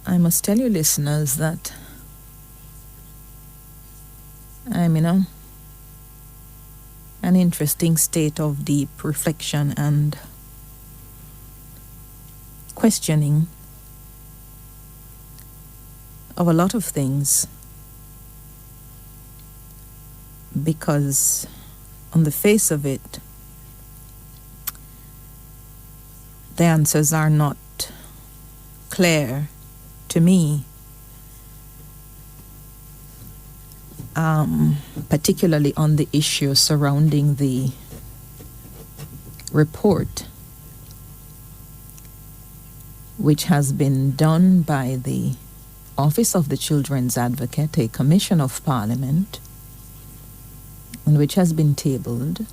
I must tell you, listeners, that I'm in an interesting state of deep reflection and questioning of a lot of things, because on the face of it, the answers are not clear to me, particularly on the issue surrounding the report which has been done by the Office of the Children's Advocate, a commission of Parliament, and which has been tabled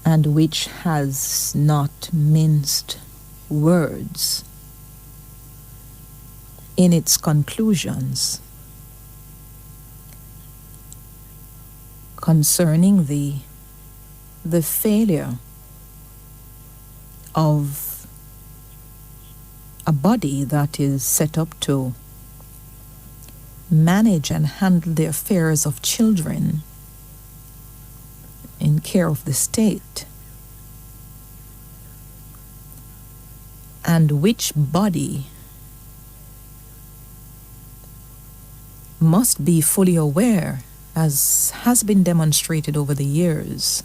and which has not minced words in its conclusions concerning the failure of a body that is set up to manage and handle the affairs of children in care of the state, and which body must be fully aware, as has been demonstrated over the years,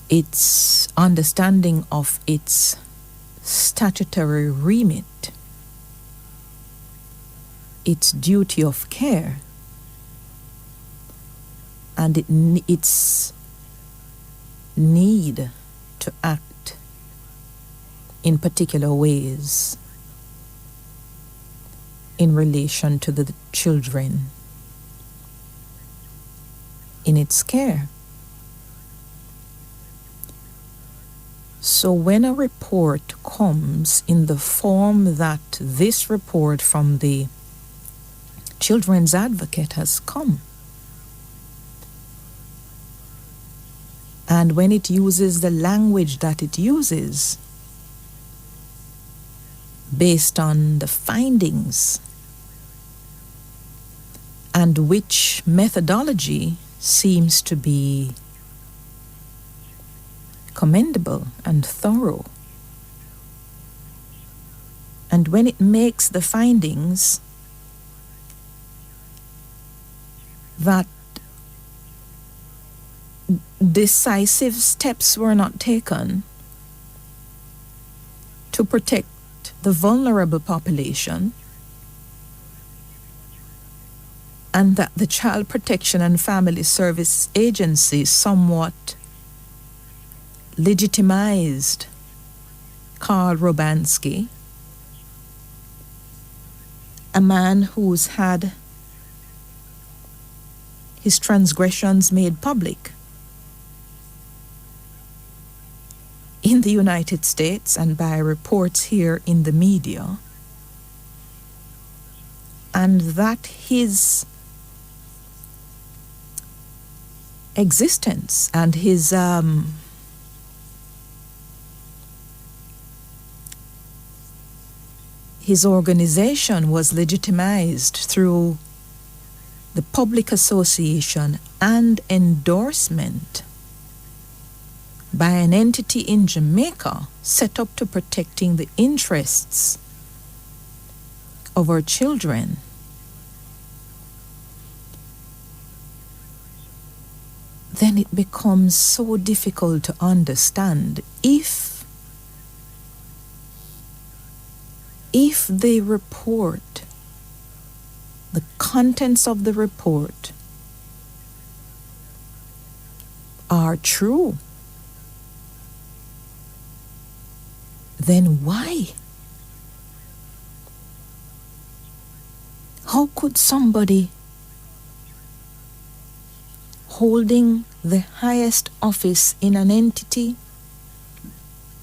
its understanding of its statutory remit, its duty of care, and its need to act in particular ways in relation to the children in its care. So when a report comes in the form that this report from the Children's Advocate has come, and when it uses the language that it uses based on the findings, and which methodology seems to be commendable and thorough, and when it makes the findings that decisive steps were not taken to protect the vulnerable population, and that the Child Protection and Family Service Agency somewhat legitimized Karl Robansky, a man who's had his transgressions made public in the United States and by reports here in the media, and that his existence and his organization was legitimized through the public association and endorsement by an entity in Jamaica set up to protecting the interests of our children. Then it becomes so difficult to understand if the report, the contents of the report are true, then why? How could somebody holding the highest office in an entity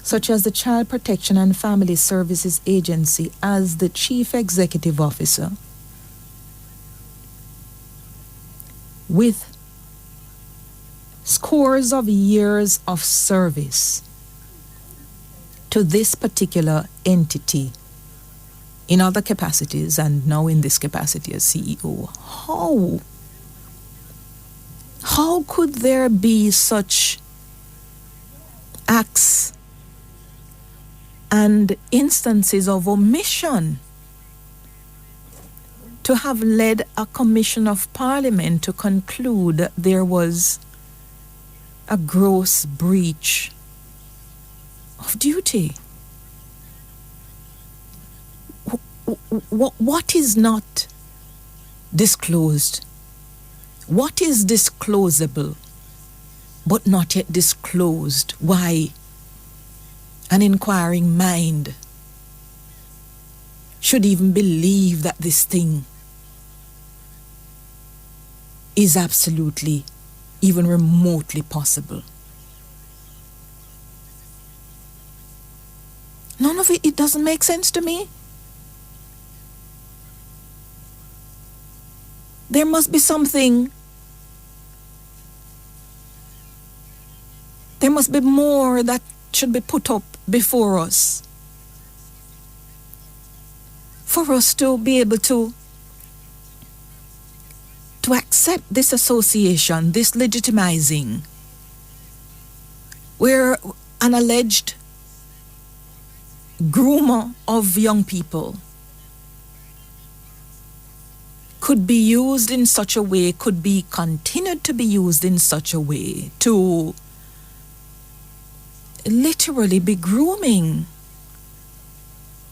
such as the Child Protection and Family Services Agency as the Chief Executive Officer, with scores of years of service, to this particular entity in other capacities and now in this capacity as CEO. How could there be such acts and instances of omission to have led a commission of parliament to conclude that there was a gross breach of duty? What is not disclosed? What is disclosable but not yet disclosed? Why an inquiring mind should even believe that this thing is absolutely even remotely possible? None of it doesn't make sense to me. There must be something. There must be more that should be put up before us for us to be able to accept this association, this legitimizing, where an alleged groomer of young people could be used in such a way, could be continued to be used in such a way to literally be grooming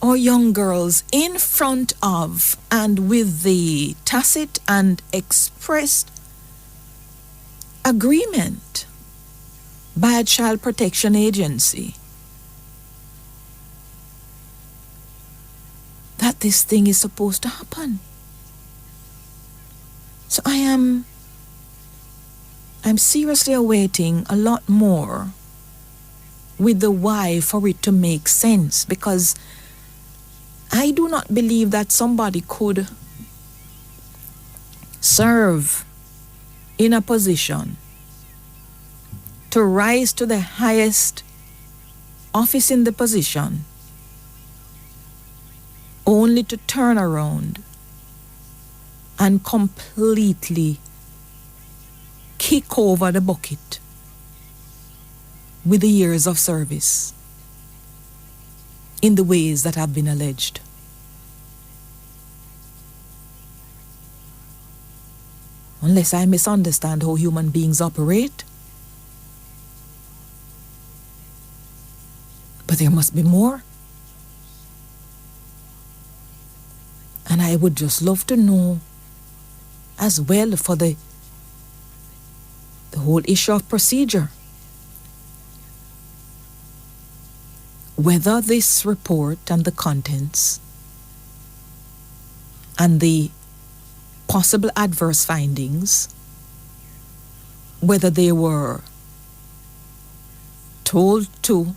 our young girls in front of and with the tacit and expressed agreement by a child protection agency that this thing is supposed to happen. So I'm seriously awaiting a lot more with the why for it to make sense, because I do not believe that somebody could serve in a position to rise to the highest office in the position only to turn around and completely kick over the bucket with the years of service in the ways that have been alleged. Unless I misunderstand how human beings operate. But there must be more. And I would just love to know as well for the whole issue of procedure, whether this report and the contents and the possible adverse findings, whether they were told to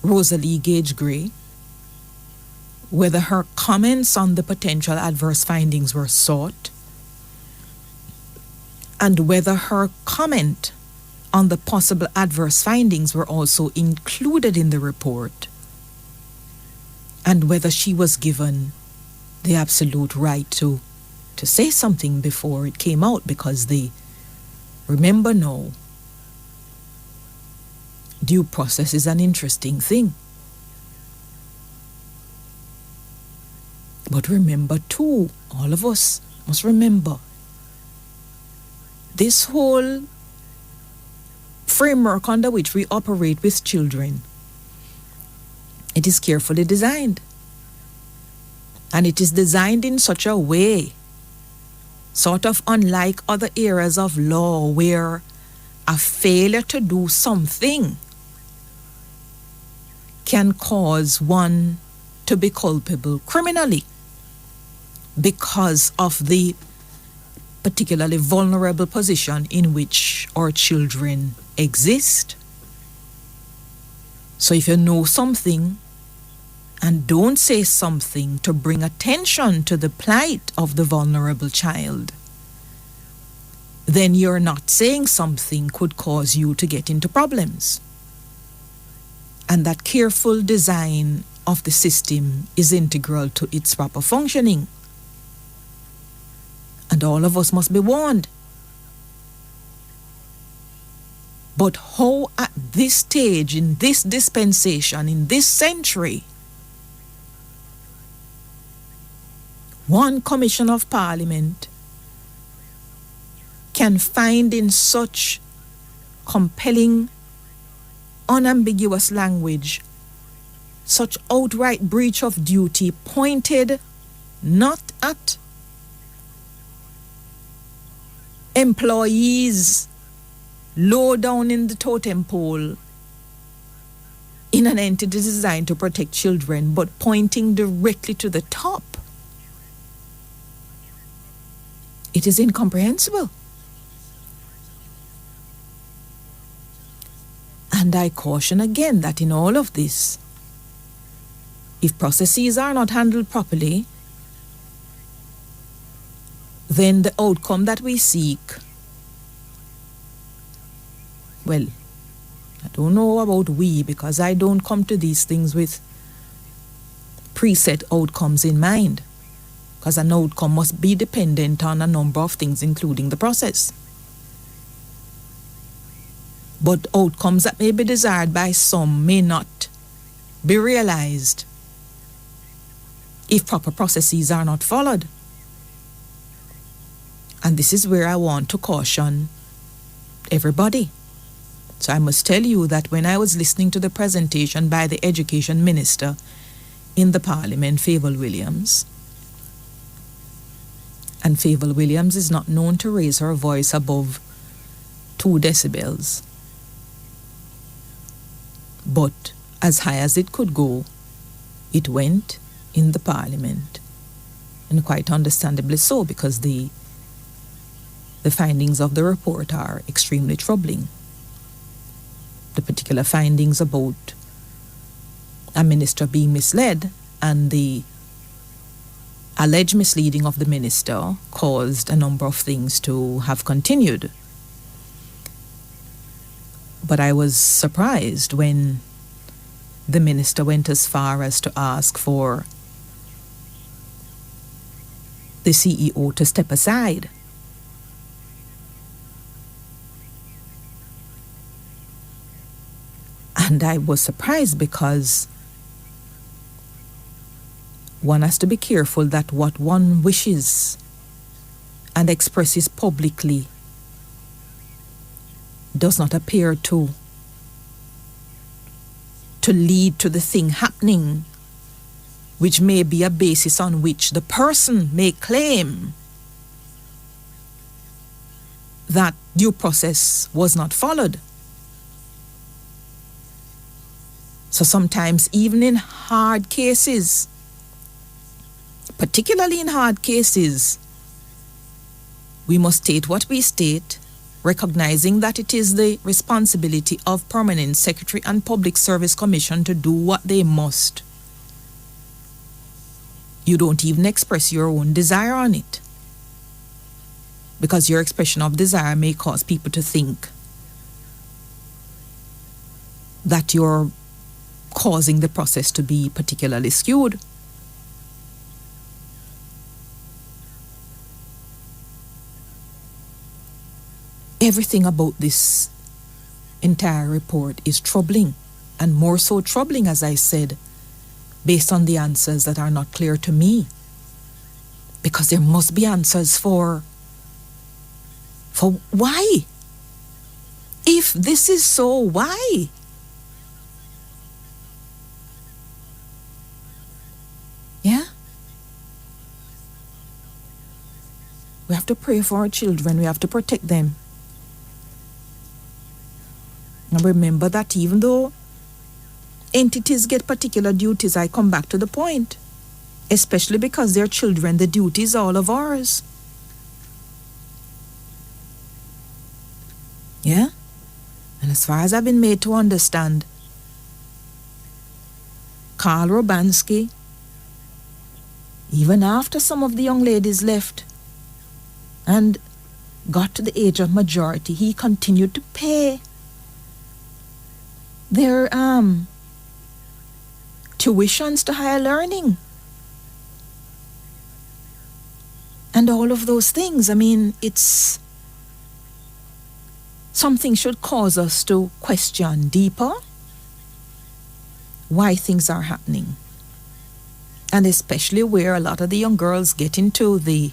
Rosalie Gage Gray, whether her comments on the potential adverse findings were sought, and whether her comment on the possible adverse findings were also included in the report, and whether she was given the absolute right to say something before it came out, because remember now, due process is an interesting thing. But remember too, all of us must remember, this whole framework under which we operate with children, it is carefully designed. And it is designed in such a way, sort of unlike other areas of law where a failure to do something can cause one to be culpable criminally because of the particularly vulnerable position in which our children exist. So if you know something and don't say something to bring attention to the plight of the vulnerable child, then your not saying something could cause you to get into problems. and that careful design of the system is integral to its proper functioning. And all of us must be warned. But how at this stage, in this dispensation, in this century, one commission of parliament can find in such compelling, unambiguous language such outright breach of duty pointed not at employees low down in the totem pole in an entity designed to protect children, but pointing directly to the top. It is incomprehensible. And I caution again that in all of this, if processes are not handled properly, then the outcome that we seek, well, I don't know about we, because I don't come to these things with preset outcomes in mind, because an outcome must be dependent on a number of things, including the process. But outcomes that may be desired by some may not be realized if proper processes are not followed. And this is where I want to caution everybody. So I must tell you that when I was listening to the presentation by the Education Minister in the Parliament, Favour Williams, and Favour Williams is not known to raise her voice above 2 decibels, but as high as it could go, it went in the Parliament, and quite understandably so, because the findings of the report are extremely troubling. The particular findings about a minister being misled and the alleged misleading of the minister caused a number of things to have continued. But I was surprised when the minister went as far as to ask for the CEO to step aside. And I was surprised because one has to be careful that what one wishes and expresses publicly does not appear to lead to the thing happening, which may be a basis on which the person may claim that due process was not followed. So sometimes, even in hard cases, particularly in hard cases, we must state what we state, recognizing that it is the responsibility of Permanent Secretary and Public Service Commission to do what they must. You don't even express your own desire on it, because your expression of desire may cause people to think that you're causing the process to be particularly skewed. Everything about this entire report is troubling, and more so troubling, as I said, based on the answers that are not clear to me. Because there must be answers for why? If this is so, why? Yeah? We have to pray for our children. We have to protect them. And remember that even though entities get particular duties, I come back to the point, especially because they're children, the duty is all of ours. Yeah? And as far as I've been made to understand, Karl Robansky, even after some of the young ladies left and got to the age of majority, he continued to pay their tuitions to higher learning, and all of those things. I mean, it's something should cause us to question deeper why things are happening. And especially where a lot of the young girls get into the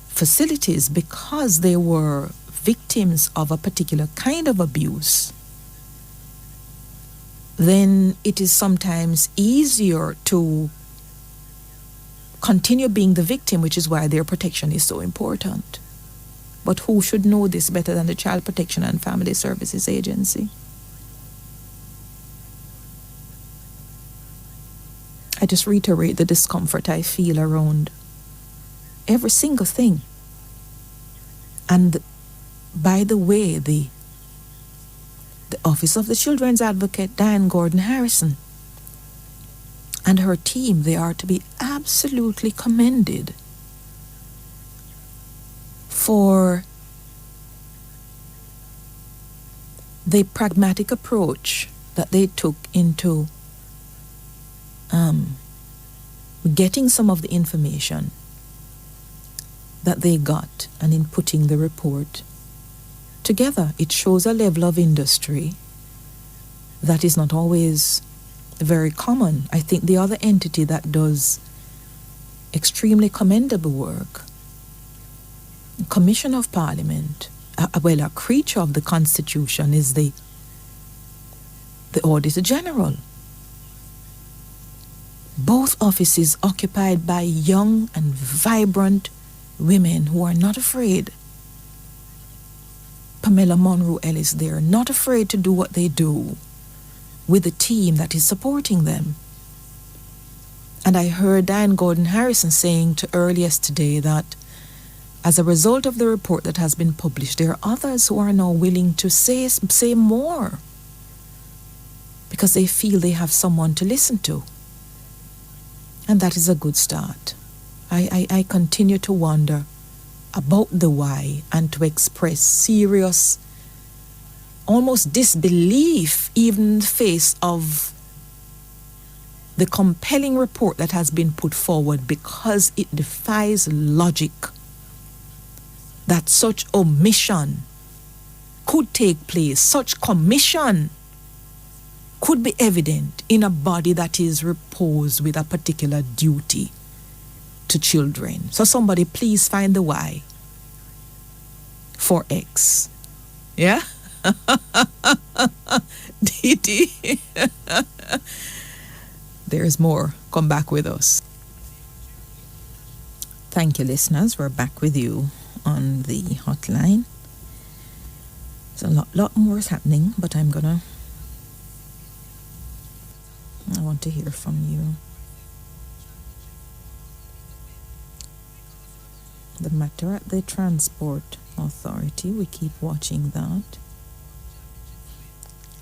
facilities because they were victims of a particular kind of abuse, then it is sometimes easier to continue being the victim, which is why their protection is so important. But who should know this better than the Child Protection and Family Services Agency? I just reiterate the discomfort I feel around every single thing. And by the way, the Office of the Children's Advocate, Diane Gordon Harrison, and her team, they are to be absolutely commended for the pragmatic approach that they took into getting some of the information that they got and in putting the report together. It shows a level of industry that is not always very common. I think the other entity that does extremely commendable work, Commission of Parliament, a creature of the Constitution, is the Auditor General. Both offices occupied by young and vibrant women who are not afraid. Pamela Monroe Ellis, they are not afraid to do what they do with a team that is supporting them. And I heard Diane Gordon Harrison saying to her yesterday that as a result of the report that has been published, there are others who are now willing to say more because they feel they have someone to listen to. And that is a good start. I continue to wonder about the why and to express serious, almost disbelief, even in the face of the compelling report that has been put forward, because it defies logic that such omission could take place, such commission could be evident in a body that is reposed with a particular duty to children. So somebody please find the why for X. Yeah? DD. There's more. Come back with us. Thank you, listeners. We're back with you on the hotline. There's a lot more is happening, but I want to hear from you. The matter at the Transport Authority, we keep watching that.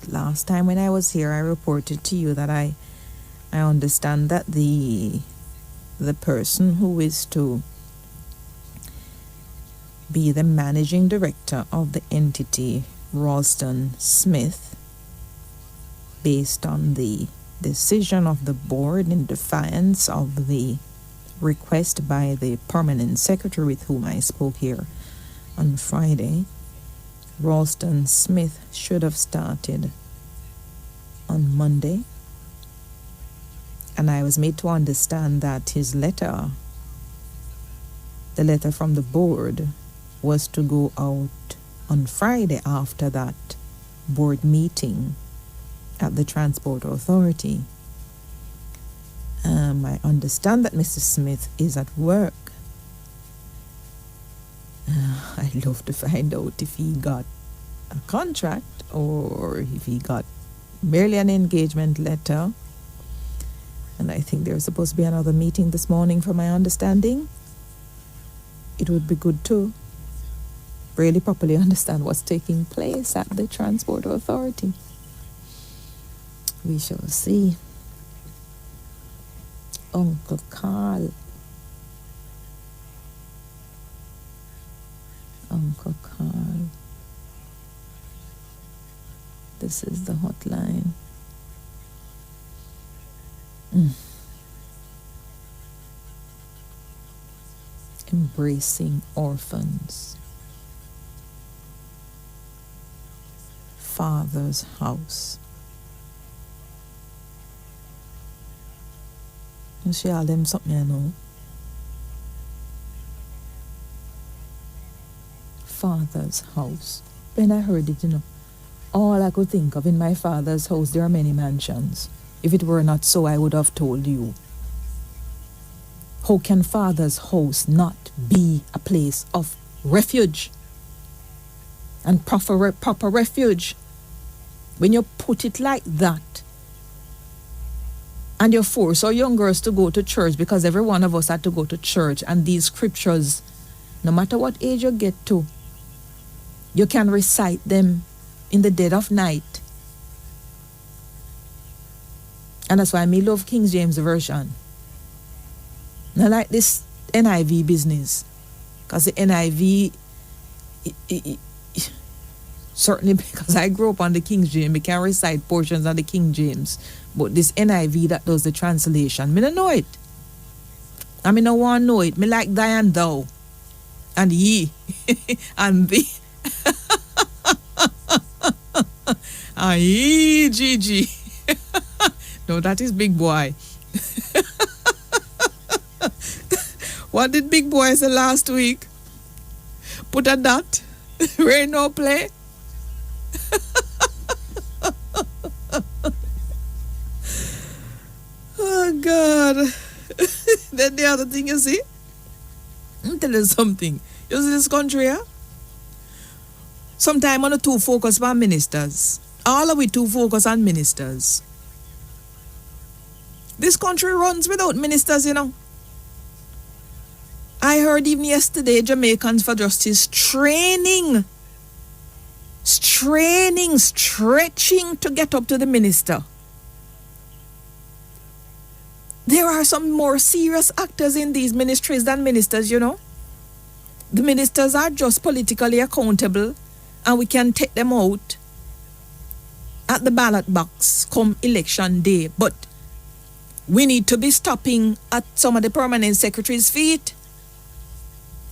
Last time when I was here, I reported to you that I understand that the person who is to be the managing director of the entity, Ralston Smith, based on the decision of the board in defiance of the request by the permanent secretary with whom I spoke here on Friday, Ralston Smith should have started on Monday. And I was made to understand that his letter, the letter from the board, was to go out on Friday after that board meeting at the Transport Authority. I understand that Mr. Smith is at work. I'd love to find out if he got a contract or if he got merely an engagement letter. And I think there's supposed to be another meeting this morning, from my understanding. It would be good to really properly understand what's taking place at the Transport Authority. We shall see. Uncle Carl. Uncle Carl. This is the hotline. Embracing orphans. Father's house. You see all them something I know. Father's house. When I heard it, all I could think of, in my father's house there are many mansions. If it were not so, I would have told you. How can father's house not be a place of refuge and proper refuge? When you put it like that, and you force our young girls to go to church, because every one of us had to go to church, and these scriptures, no matter what age you get to, you can recite them in the dead of night. And that's why I love King James Version. Not like this NIV business. Because the NIV, certainly because I grew up on the King James, I can recite portions of the King James. But this NIV that does the translation, I don't know it. I don't want to know it. I like thy and thou. And ye. And thee. And ye, Gigi. No, that is Big Boy. What did Big Boy say last week? Put a dot. Rain no play. Oh, God. Then the other thing you see? I'll tell you something. You see this country, yeah? Sometimes I'm too focused on ministers. All of we too focused on ministers. This country runs without ministers, I heard even yesterday Jamaicans for Justice stretching to get up to the minister. There are some more serious actors in these ministries than ministers, The ministers are just politically accountable, and we can take them out at the ballot box come election day. But we need to be stopping at some of the permanent secretaries' feet.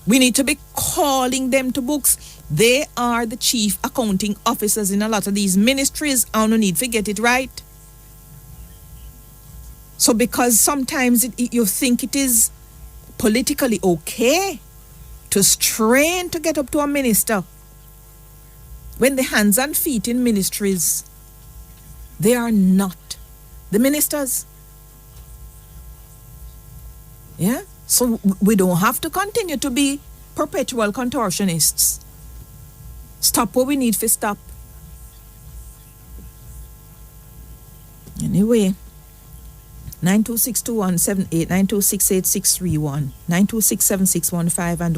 We need to be calling them to books. They are the chief accounting officers in a lot of these ministries. I don't need to get it right. So because sometimes you think it is politically okay to strain to get up to a minister, when the hands and feet in ministries, they are not the ministers. Yeah? So we don't have to continue to be perpetual contortionists. Stop what we need to stop. Anyway, 9262178, 9268631, 9267615 and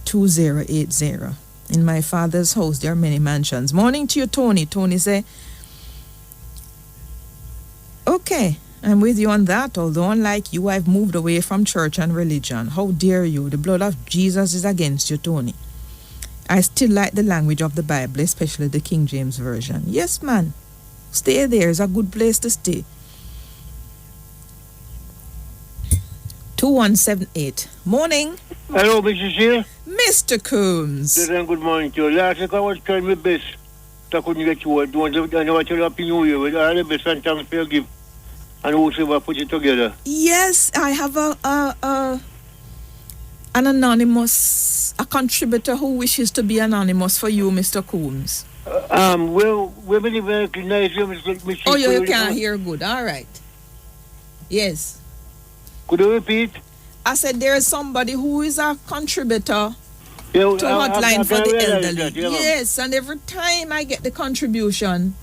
1-888-991-2080. In my father's house there are many mansions. Morning to you, Tony. Tony say, okay, I'm with you on that. Although unlike you, I've moved away from church and religion. How dare you? The blood of Jesus is against you, Tony. I still like the language of the Bible, especially the King James Version. Yes, man. Stay there. It's a good place to stay. 2178. Morning. Hello, Mrs. Shea. Mr. Coombs. Good morning to you. Last week I was trying my best. I couldn't get you. I never tell you Happy New Year with all the best and thanks for your gift. And whosoever put it together. Yes, I have an anonymous, a contributor who wishes to be anonymous for you, Mr. Coombs. We're very, very nice. Oh, you can't hear good. All right. Yes. Could you repeat? I said there is somebody who is a contributor to Hotline for the elderly. Yes, and every time I get the contribution,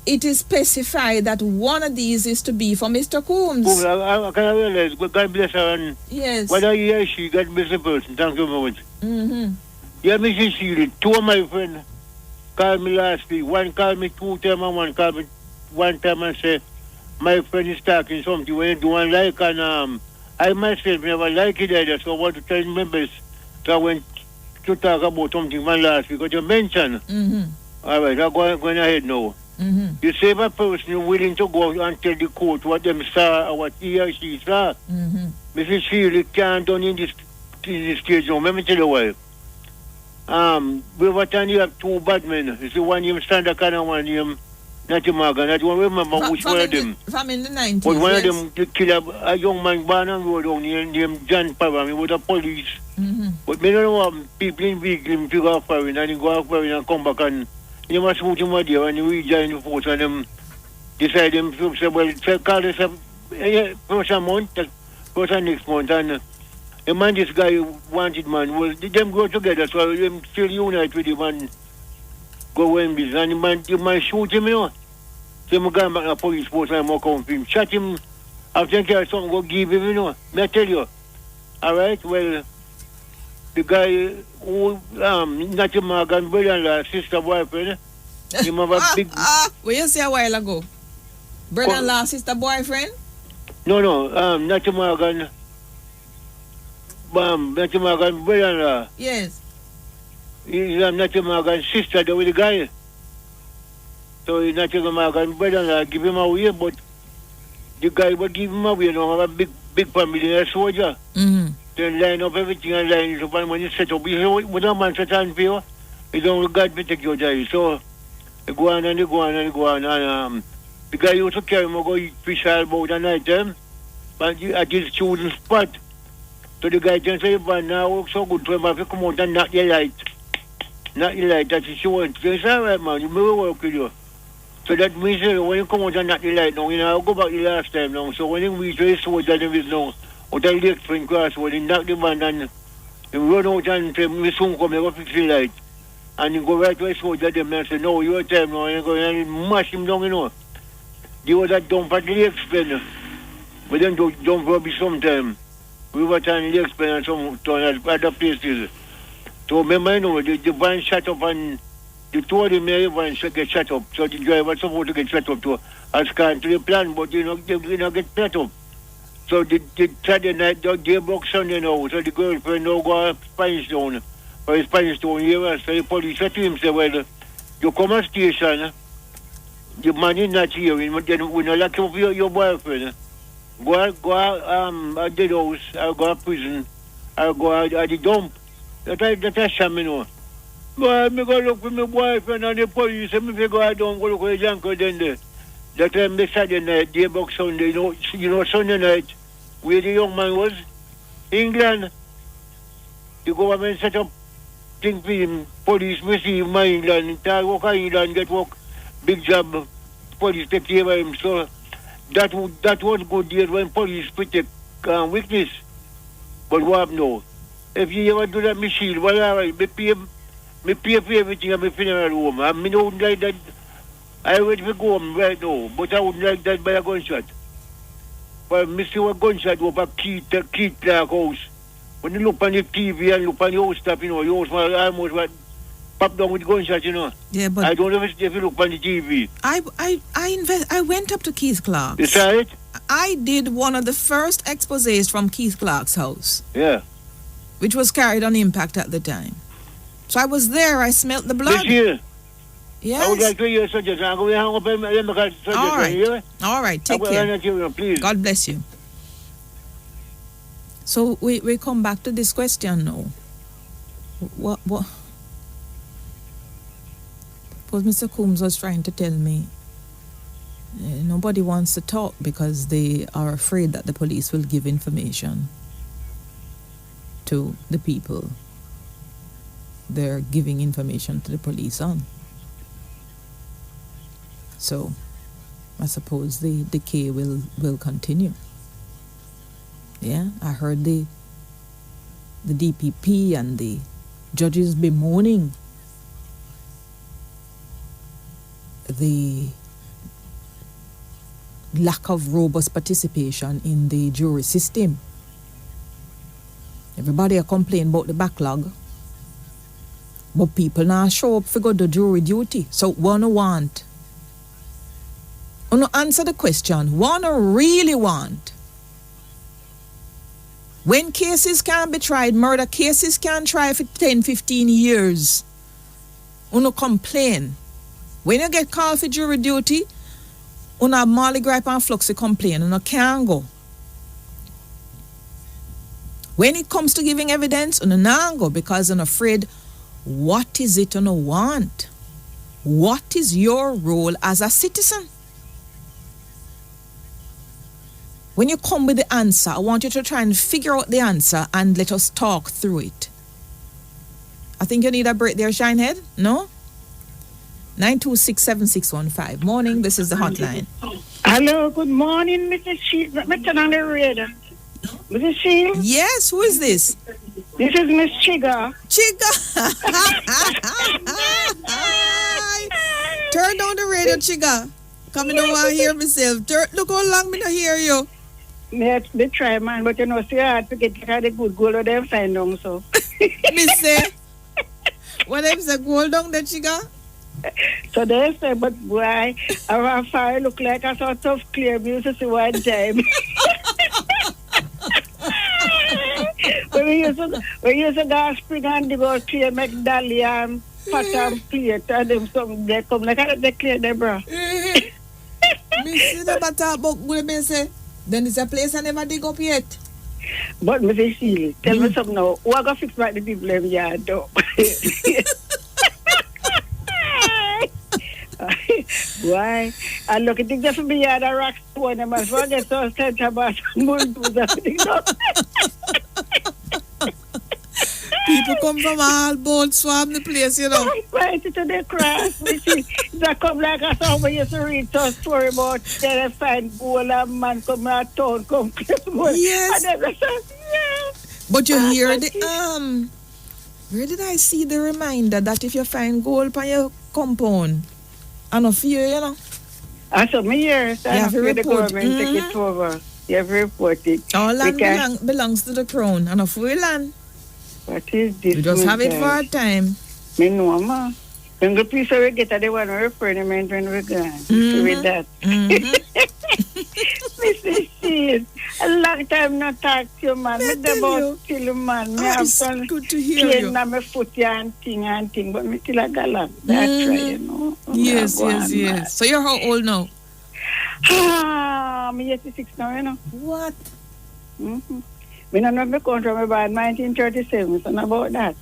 it is specified that one of these is to be for Mr. Coombs. I can realize. God bless her. And yes. Whether he or she, God bless the person. Thank you very much. Mm-hmm. Yeah, Mrs. Sheila, two of my friends called me last week. One called me 2 times and one called me 1 time and said, my friend is talking something when you don't like, and I myself never like it either, so I want to tell my best. So I went to talk about something from last week, because you mentioned. Mm-hmm. All right, I'm going ahead now. Mm-hmm. You say if a person is willing to go and tell the court what them saw or what he or she saw, Mm-hmm. Mrs. Shirley can't done in this stage now. Let me tell you why. We were telling you have two bad men. It's the one named Standard and one named Natty Morgan. I don't remember which one of them. From in the 90s, But one yes. of them did kill a young man born and road down named John Parham. He was a police. Mm-hmm. But me don't know people in vehicle to go off foreign and he go off foreign and come back and you must put him out there and he rejoin the force and them decide them to say, well, call this first a month, first a next month and the man this guy wanted man, well, them go together so them still unite with him and go in business and the man shoot him, you know. So I'm going back to the police force and I'm come for him. Shot him, after something go give him, you know. May I tell you? Alright, well, the guy who, Natty Morgan, brother-in-law, sister, boyfriend, he have a big... What you say a while ago? Brother-in-law, sister, boyfriend? No, Natty Morgan, brother-in-law. Yes. He's Natty Morgan's sister, there with the guy. So Natty Morgan, brother-in-law, give him away, but the guy would give him away, you know, have a big family, a soldier. Mm-hmm. Then line up everything and line it up and when you set up, you know, when a man set on for you, you don't God to take your child. So they go on and they go on and they go on and the guy used to carry him go eat fish all about the night time but at his choosing spot. So the guy can say, but now work so good to him if you come out and knock your light. Knock your light, that's what you want. So it's alright man, you may work with you. So that means when you come out and knock the light now, you know, I'll go back the last time now. So when you reach his soldier, there is now out of the spring cross, when he knock the man and he run out and say, me soon come, I go fix the light. And he go right to his soldier them and say, no, your time now, and go and mash him down, you know. They was that dump at the lake spin. But then don't rubbish sometime. We were trying the lake spin and some other places. So remember, you know, the van shut up and they told him the van should get shut up. So the driver was supposed to get shut up to according to the plan, but they not get shut up. So the Saturday night, they broke Sunday now. So the girlfriend now go to Spanish Town. Or Spanish Town here. So the police said to him, say, well, you come to station, the man is not here. Then we not lock you up your boyfriend. Go at the house, or go to prison, or go at the dump. That's shame, you know. But I go look for my boyfriend and the police, and if go out down, go look for the junker then there. That time the Saturday night, they broke Sunday, you know Sunday night, where the young man was, England. The government set up thing for him, police receive my England, work in England, get work, big job, police take care of him. So that was good days when police protect witness. But what now? If you ever do that, Michelle, well, all right, me pay for everything at my funeral home. I mean, I wouldn't like that. I ready to go home right now, but I wouldn't like that by a gunshot. But me see a gunshot over Keith Clark house. When you look on the TV and look on the house stuff, you know, your house almost pop down with gunshot, you know. Yeah, but I don't know if you look on the TV. I went up to Keith Clark's. You saw it? I did one of the first exposés from Keith Clark's house. Yeah. Which was carried on Impact at the time. So I was there, I smelt the blood. This year? Yes. I would like to hear your suggestion. I'm going to hang up and make a suggestion. All right, take care. Please. God bless you. So we come back to this question now. What? Because Mr. Coombs was trying to tell me nobody wants to talk because they are afraid that the police will give information to the people they're giving information to the police on. So I suppose the decay will continue. Yeah, I heard the DPP and the judges bemoaning the lack of robust participation in the jury system. Everybody are complaining about the backlog, but people now show up for go to jury duty. So wanna answer the question, wanna really want. When cases can be tried, murder cases can try for 10, 15 years. Wanna complain. When you get called for jury duty, una Marley gripe and Fluxy complain, and can't go. When it comes to giving evidence, una not go because I'm afraid. What is it una want? What is your role as a citizen? When you come with the answer, I want you to try and figure out the answer and let us talk through it. I think you need a break there, Shinehead. No? 9267615. Morning, this is the hotline. Hello, good morning, Mrs. Shields. Let me turn on the radio. Mrs. Shields? Yes, who is this? This is Miss Chiga. Chiga! Turn down the radio, Chiga. Come in over hear myself. Look how long me not hear you. They try, man, but you know, see, I had to get the good gold of them find them, so. Me say, what them say, gold down there, Chiga? So they say, but why? Our fire look like a sort of clear view to see one time. When we used to go spring and they go clear McDally and pot and plate and them some they come like they clear them, bro. Me see the matter about good me say. Then it's a place I never dig up yet. But Mr. Sheila, tell me something now. Who are going to fix back the people in the yard, though? Why? I look at things from the yard and rock stone and I forget so sense about people come from all boats swam the place, you know. Right to the cross. They come like a song when you used to read some story about they find gold and man come out town, come yes. And then yes. But you hear the where did I see the reminder that if you find gold on your compound, I don't fear, you know. I saw me here, so I have to the report. government take it over. You have to report it. All land belongs to the crown and of we land. What is this? We just have it for a time. Me know, ma. When the piece we get at the one referendum when we're gone. With that. Mrs. Shields, a long time not talk to you, man. Me about kill man. Me have some good to hear you. Na me foot and thing, but me still a galang. That's right, you know. Yes. So you're how old now? Me 86 now, you know. What? Mm-hmm. Me don't know me country, me born 1937, so about that.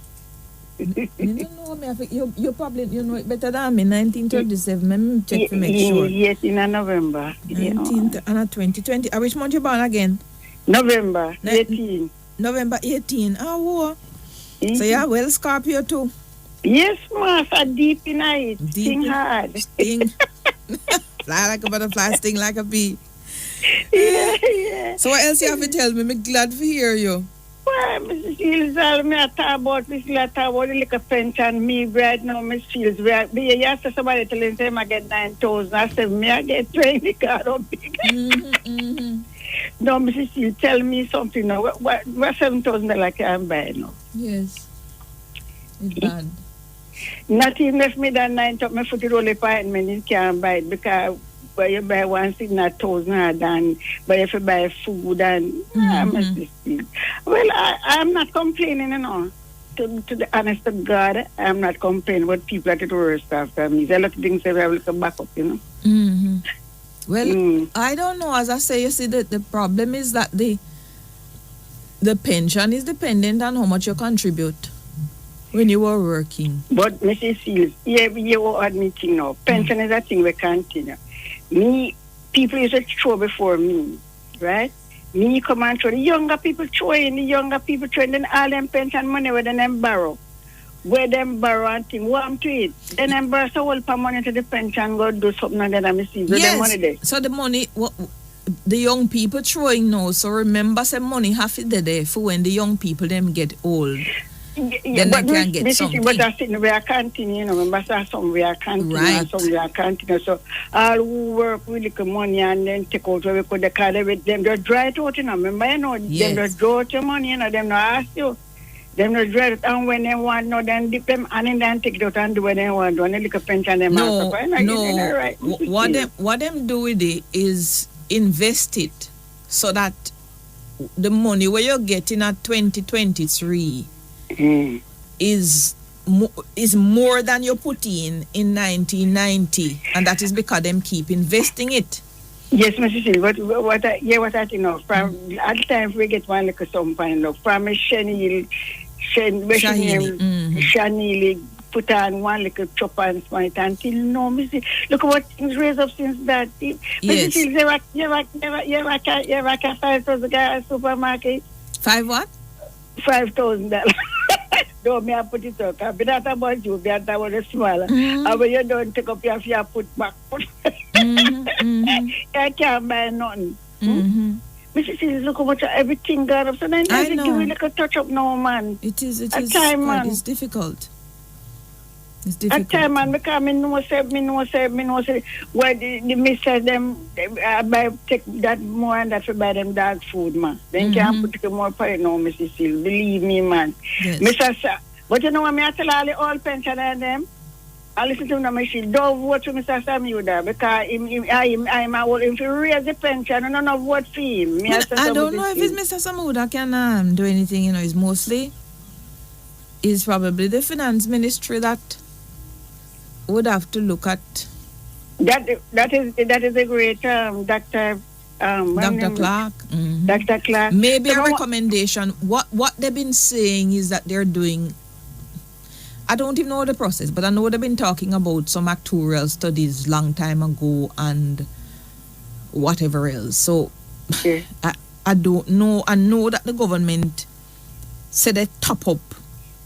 You don't know me. I think you probably know it better than me. 1937. Let me check to make sure. Yes, in November. 2020. Which month you born again? November 18. November 18. Oh, so yeah, well, Scorpio too. Yes, master, deep in it. Sting hard. Sting. Fly like a butterfly, sting like a bee. Yeah. So what else you have to tell me? I'm glad to hear you. Well, Mrs. Shields, me talk about the little pension. Me right now, Mrs. Shields, yesterday somebody telling them I get 9,000. I said, me I get 20 card up big. No, Mrs. Shields, tell me something now. What $7,000 can buy now? Yes. It's bad. Not even if me that 9,000, me put it all apartment, it can't buy it because where you buy one thing not 1,000 and but if you buy food and well, I'm not complaining, you know. To the honest to God, I'm not complaining, but people are the worst after me. There are a lot of things that I will come back up, you know. Mm-hmm. Well, I don't know. As I say, you see, the problem is that the pension is dependent on how much you contribute when you were working. But Mrs. Seals, you will admit, you know, pension is a thing we continue. Me, people used to throw before me, right? Me come and throw. The younger people throwing, then all them pension money where them borrow. Where them borrow and thing, warm to it. Then them borrow so well for money to the pension, go do something and then I see. So yes, money there. So the money, the young people throwing now, so remember some money have it there for when the young people them get old. Then they can get something. But I think we are continue, you know, remember some we are continue, right. Some we are continue. So all who work with the money and then take out where we could the card with them, they dry it out, you know. Remember, you know, yes. Them they draw out your money, you know, them not ask you. Them not dry it, and when they want, no, then dip them and then take it out and do what they want, and they look a pension them. No. Right. What them do with it is invest it so that the money where you're getting at 2023 is is more than you put in 1990, and that is because them keep investing it. Yes, Mrs. Hill, what I think of, from at the time we get one like some kind of from a Shahili, put on one little chop and smite until no, Mrs. Look what things raised up since that. Yes. Mrs. Hill, you ever can $5,000 at supermarket? 5 what? $5,000. No, me I put it up. But that about you, that about a smaller. And when you don't take up your fear, put back. I can't buy nothing. Mrs. Hill, look how much everything got up. So then I think you like a touch up now, man. It is time, man. It's difficult. It's At time, man, because I know say, why the mister them, I take that more and that for buy them dog food, man. Then can't put it more for it now, Mrs. Hill. Believe me, man. Yes. Mr. But you know what I tell all the old pensioners them? I listen to them, Mrs. Don't vote for Mr. Samuda because I'm old. If you raise the pension, I don't know what for him. I don't know if it's Mr. Samuda can do anything, it's mostly, it's probably the finance ministry that would have to look at that is a great Dr. Clark. Dr. Clark. Maybe a recommendation. What they've been saying is that they're doing, I don't even know the process, but I know they've been talking about some actuarial studies long time ago and whatever else. So I don't know. I know that the government said they top up.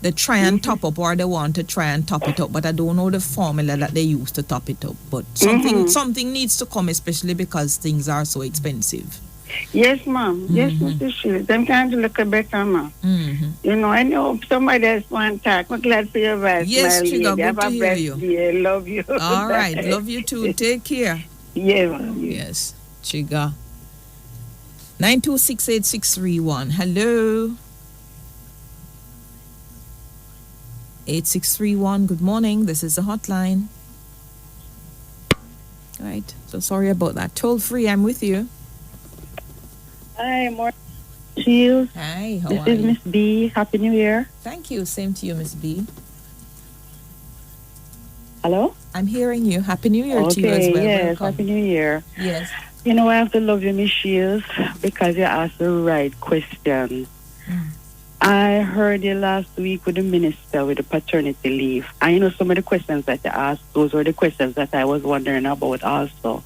They try and top up, or they want to try and top it up, but I don't know the formula that they use to top it up. But something needs to come, especially because things are so expensive. Yes, ma'am. Yes, Mr. Shields. Them kind of look better, ma'am. I know somebody else want to talk. I'm glad for your advice. Yes, Trigger, good Have to a hear blessed you. day. Love you. All right, love you too. Take care. Yeah, ma'am. Yes, Trigger. 9268631. Hello. 8631. Good morning. This is the hotline. All right. So sorry about that. Toll free. I'm with you. Hi, morning. Shields. Hi. How this are is you? Miss B. Happy New Year. Thank you. Same to you, Miss B. Hello. I'm hearing you. Happy New Year to you as well. Yes. Welcome. Happy New Year. Yes. You know I have to love you, Miss Shields, because you asked the right question. I heard you last week with the minister with the paternity leave. And some of the questions that you asked, those were the questions that I was wondering about also.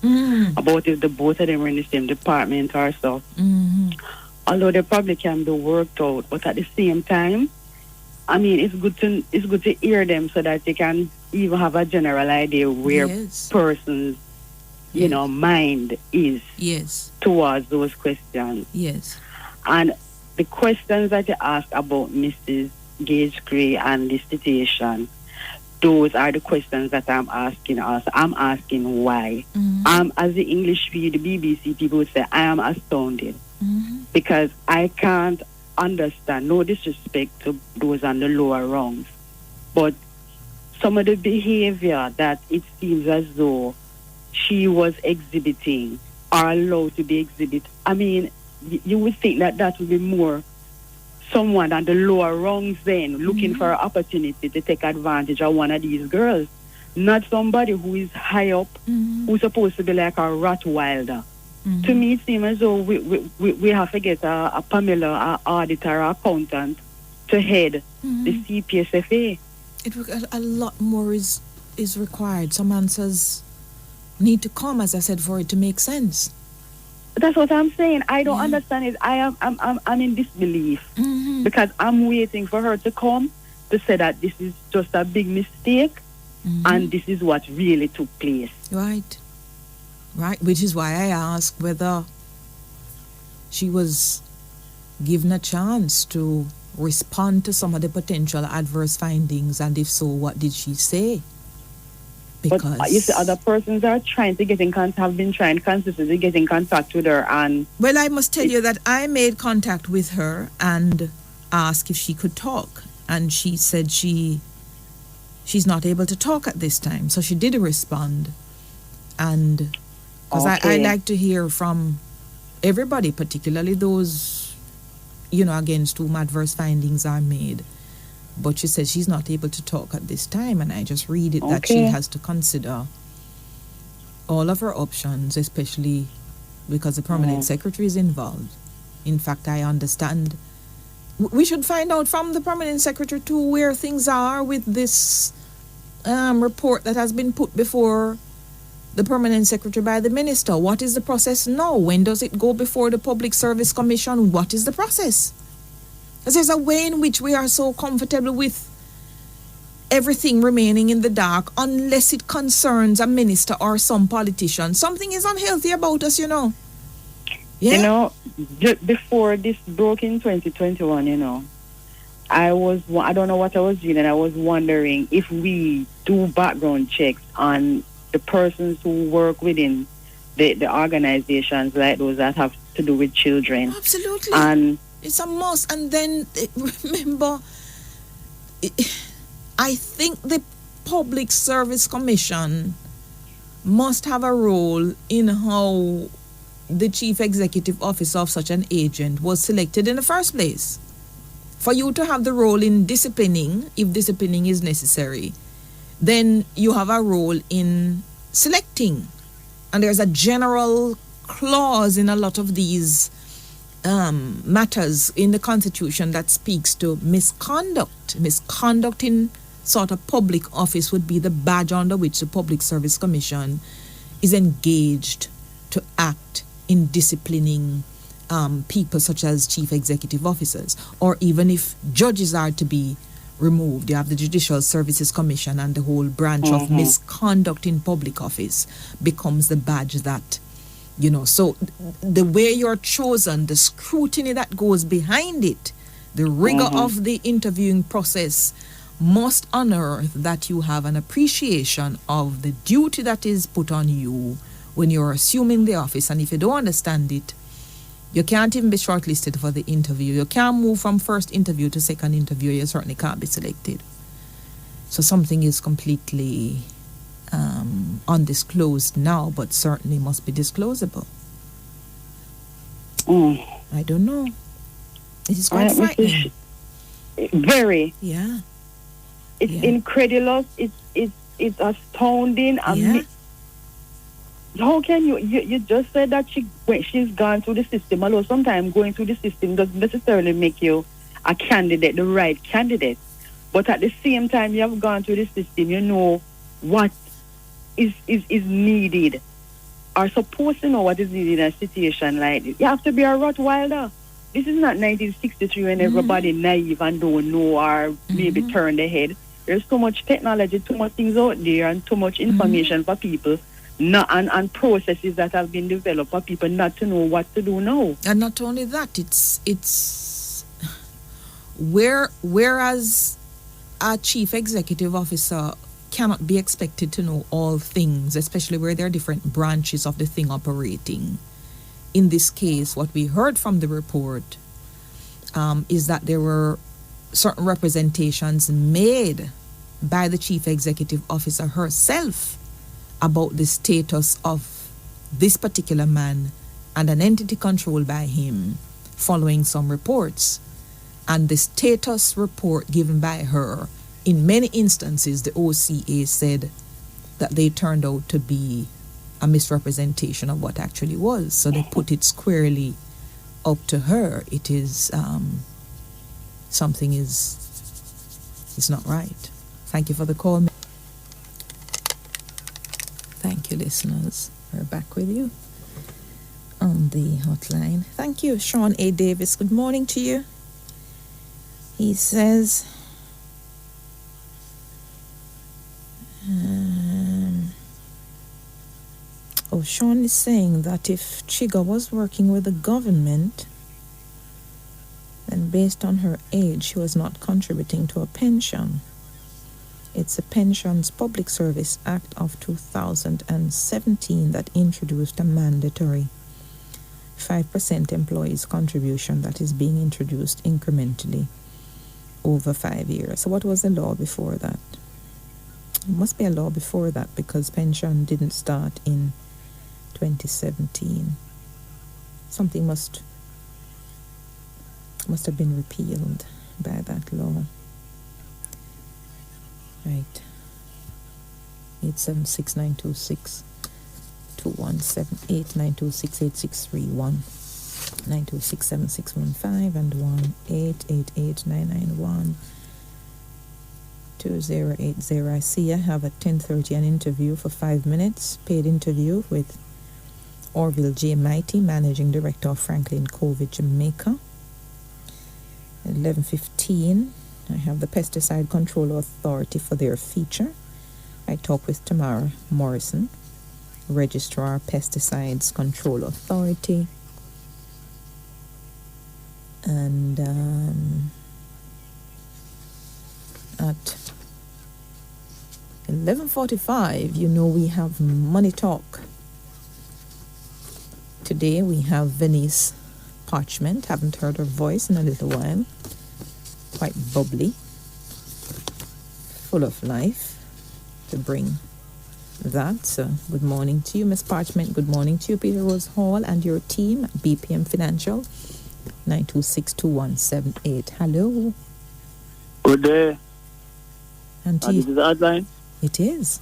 About if the both of them were in the same department or so. Although they probably can be worked out, but at the same time, I mean, it's good to hear them so that they can even have a general idea where person's, mind is towards those questions. Yes. And the questions that you asked about Mrs. Gage Gray and the situation, those are the questions that I'm asking us. I'm asking why. As the English the BBC people would say, I am astounded because I can't understand, no disrespect to those on the lower rungs, but some of the behavior that it seems as though she was exhibiting or allowed to be exhibited. I mean, you would think that would be more someone on the lower rungs then looking for an opportunity to take advantage of one of these girls, not somebody who is high up, who's supposed to be like a Rottweiler. To me, it seems as though we have to get a Pamela, an auditor, an accountant to head the CPSFA. A lot more is required. Some answers need to come, as I said, for it to make sense. That's what I'm saying. I don't understand it. I'm in disbelief because I'm waiting for her to come to say that this is just a big mistake and this is what really took place. Right. Which is why I asked whether she was given a chance to respond to some of the potential adverse findings, and if so, what did she say? Because but you see, other persons are trying to get in contact, have been trying consistently to get in contact with her. And well, I must tell you that I made contact with her and asked if she could talk, and she said she's not able to talk at this time. So she did respond, and because I like to hear from everybody, particularly those against whom adverse findings are made. But she says she's not able to talk at this time, and I just read it that she Okay. has to consider all of her options, especially because the permanent secretary is involved. In fact, I understand. We should find out from the permanent secretary too where things are with this report that has been put before the permanent secretary by the minister. What is the process now? When does it go before the Public Service Commission? What is the process? Because there's a way in which we are so comfortable with everything remaining in the dark unless it concerns a minister or some politician. Something is unhealthy about us, you know. Yeah? You know, before this broke in 2021, you know, I don't know what I was doing, and I was wondering if we do background checks on the persons who work within the organizations like those that have to do with children. Absolutely. And it's a must. And then, remember, I think the Public Service Commission must have a role in how the chief executive officer of such an agent was selected in the first place. For you to have the role in disciplining, if disciplining is necessary, then you have a role in selecting. And there's a general clause in a lot of these matters in the Constitution that speaks to misconduct. Misconduct in sort of public office would be the badge under which the Public Service Commission is engaged to act in disciplining people such as chief executive officers, or even if judges are to be removed. You have the Judicial Services Commission, and the whole branch of misconduct in public office becomes the badge that, you know. So the way you're chosen, the scrutiny that goes behind it, the rigor of the interviewing process must unearth that you have an appreciation of the duty that is put on you when you're assuming the office. And if you don't understand it, you can't even be shortlisted for the interview. You can't move from first interview to second interview. You certainly can't be selected. So something is completely undisclosed now, but certainly must be disclosable. I don't know. It is quite frightening. Very. Yeah. It's incredulous. It's astounding. Yeah. How can you just said that she's gone through the system, although sometimes going through the system doesn't necessarily make you a candidate, the right candidate. But at the same time you have gone through the system, you know what is needed, or supposed to know what is needed in a situation like this. You have to be a Rottweiler. This is not 1963 when everybody naive and don't know or maybe turn their head. There's too much technology, too much things out there, and too much information for people. And processes that have been developed for people not to know what to do now. And not only that, it's whereas a chief executive officer cannot be expected to know all things, especially where there are different branches of the thing operating. In this case, what we heard from the report is that there were certain representations made by the chief executive officer herself about the status of this particular man and an entity controlled by him following some reports. And the status report given by her, in many instances, the OCA said that they turned out to be a misrepresentation of what actually was. So they put it squarely up to her. It is, something is not right. Thank you for the call. Thank you, listeners. We're back with you on the hotline. Thank you, Sean A. Davis. Good morning to you. He says, Sean is saying that if Chiga was working with the government, then based on her age, she was not contributing to a pension. It's the Pensions Public Service Act of 2017 that introduced a mandatory 5% employees' contribution that is being introduced incrementally over 5 years. So what was the law before that? It must be a law before that because pension didn't start in 2017. Something must have been repealed by that law. Right. 876-926-2178, 926-8631, 926-7615, and 1-888-991-2080. I see I have at 10:30 an interview for 5 minutes, paid interview with Orville J. Mighty, Managing Director of Franklin Covey, Jamaica. At 11:15, I have the Pesticide Control Authority for their feature. I talk with Tamara Morrison, Registrar, Pesticides Control Authority. And at 11:45, we have Money Talk. Today we have Venice Parchment. Haven't heard her voice in a little while. Quite bubbly, full of life to bring that. So good morning to you, Miss Parchment. Good morning to you, Peter Rose Hall, and your team, BPM Financial, 926-2178. Hello. Good day. And This is Hotline. it is.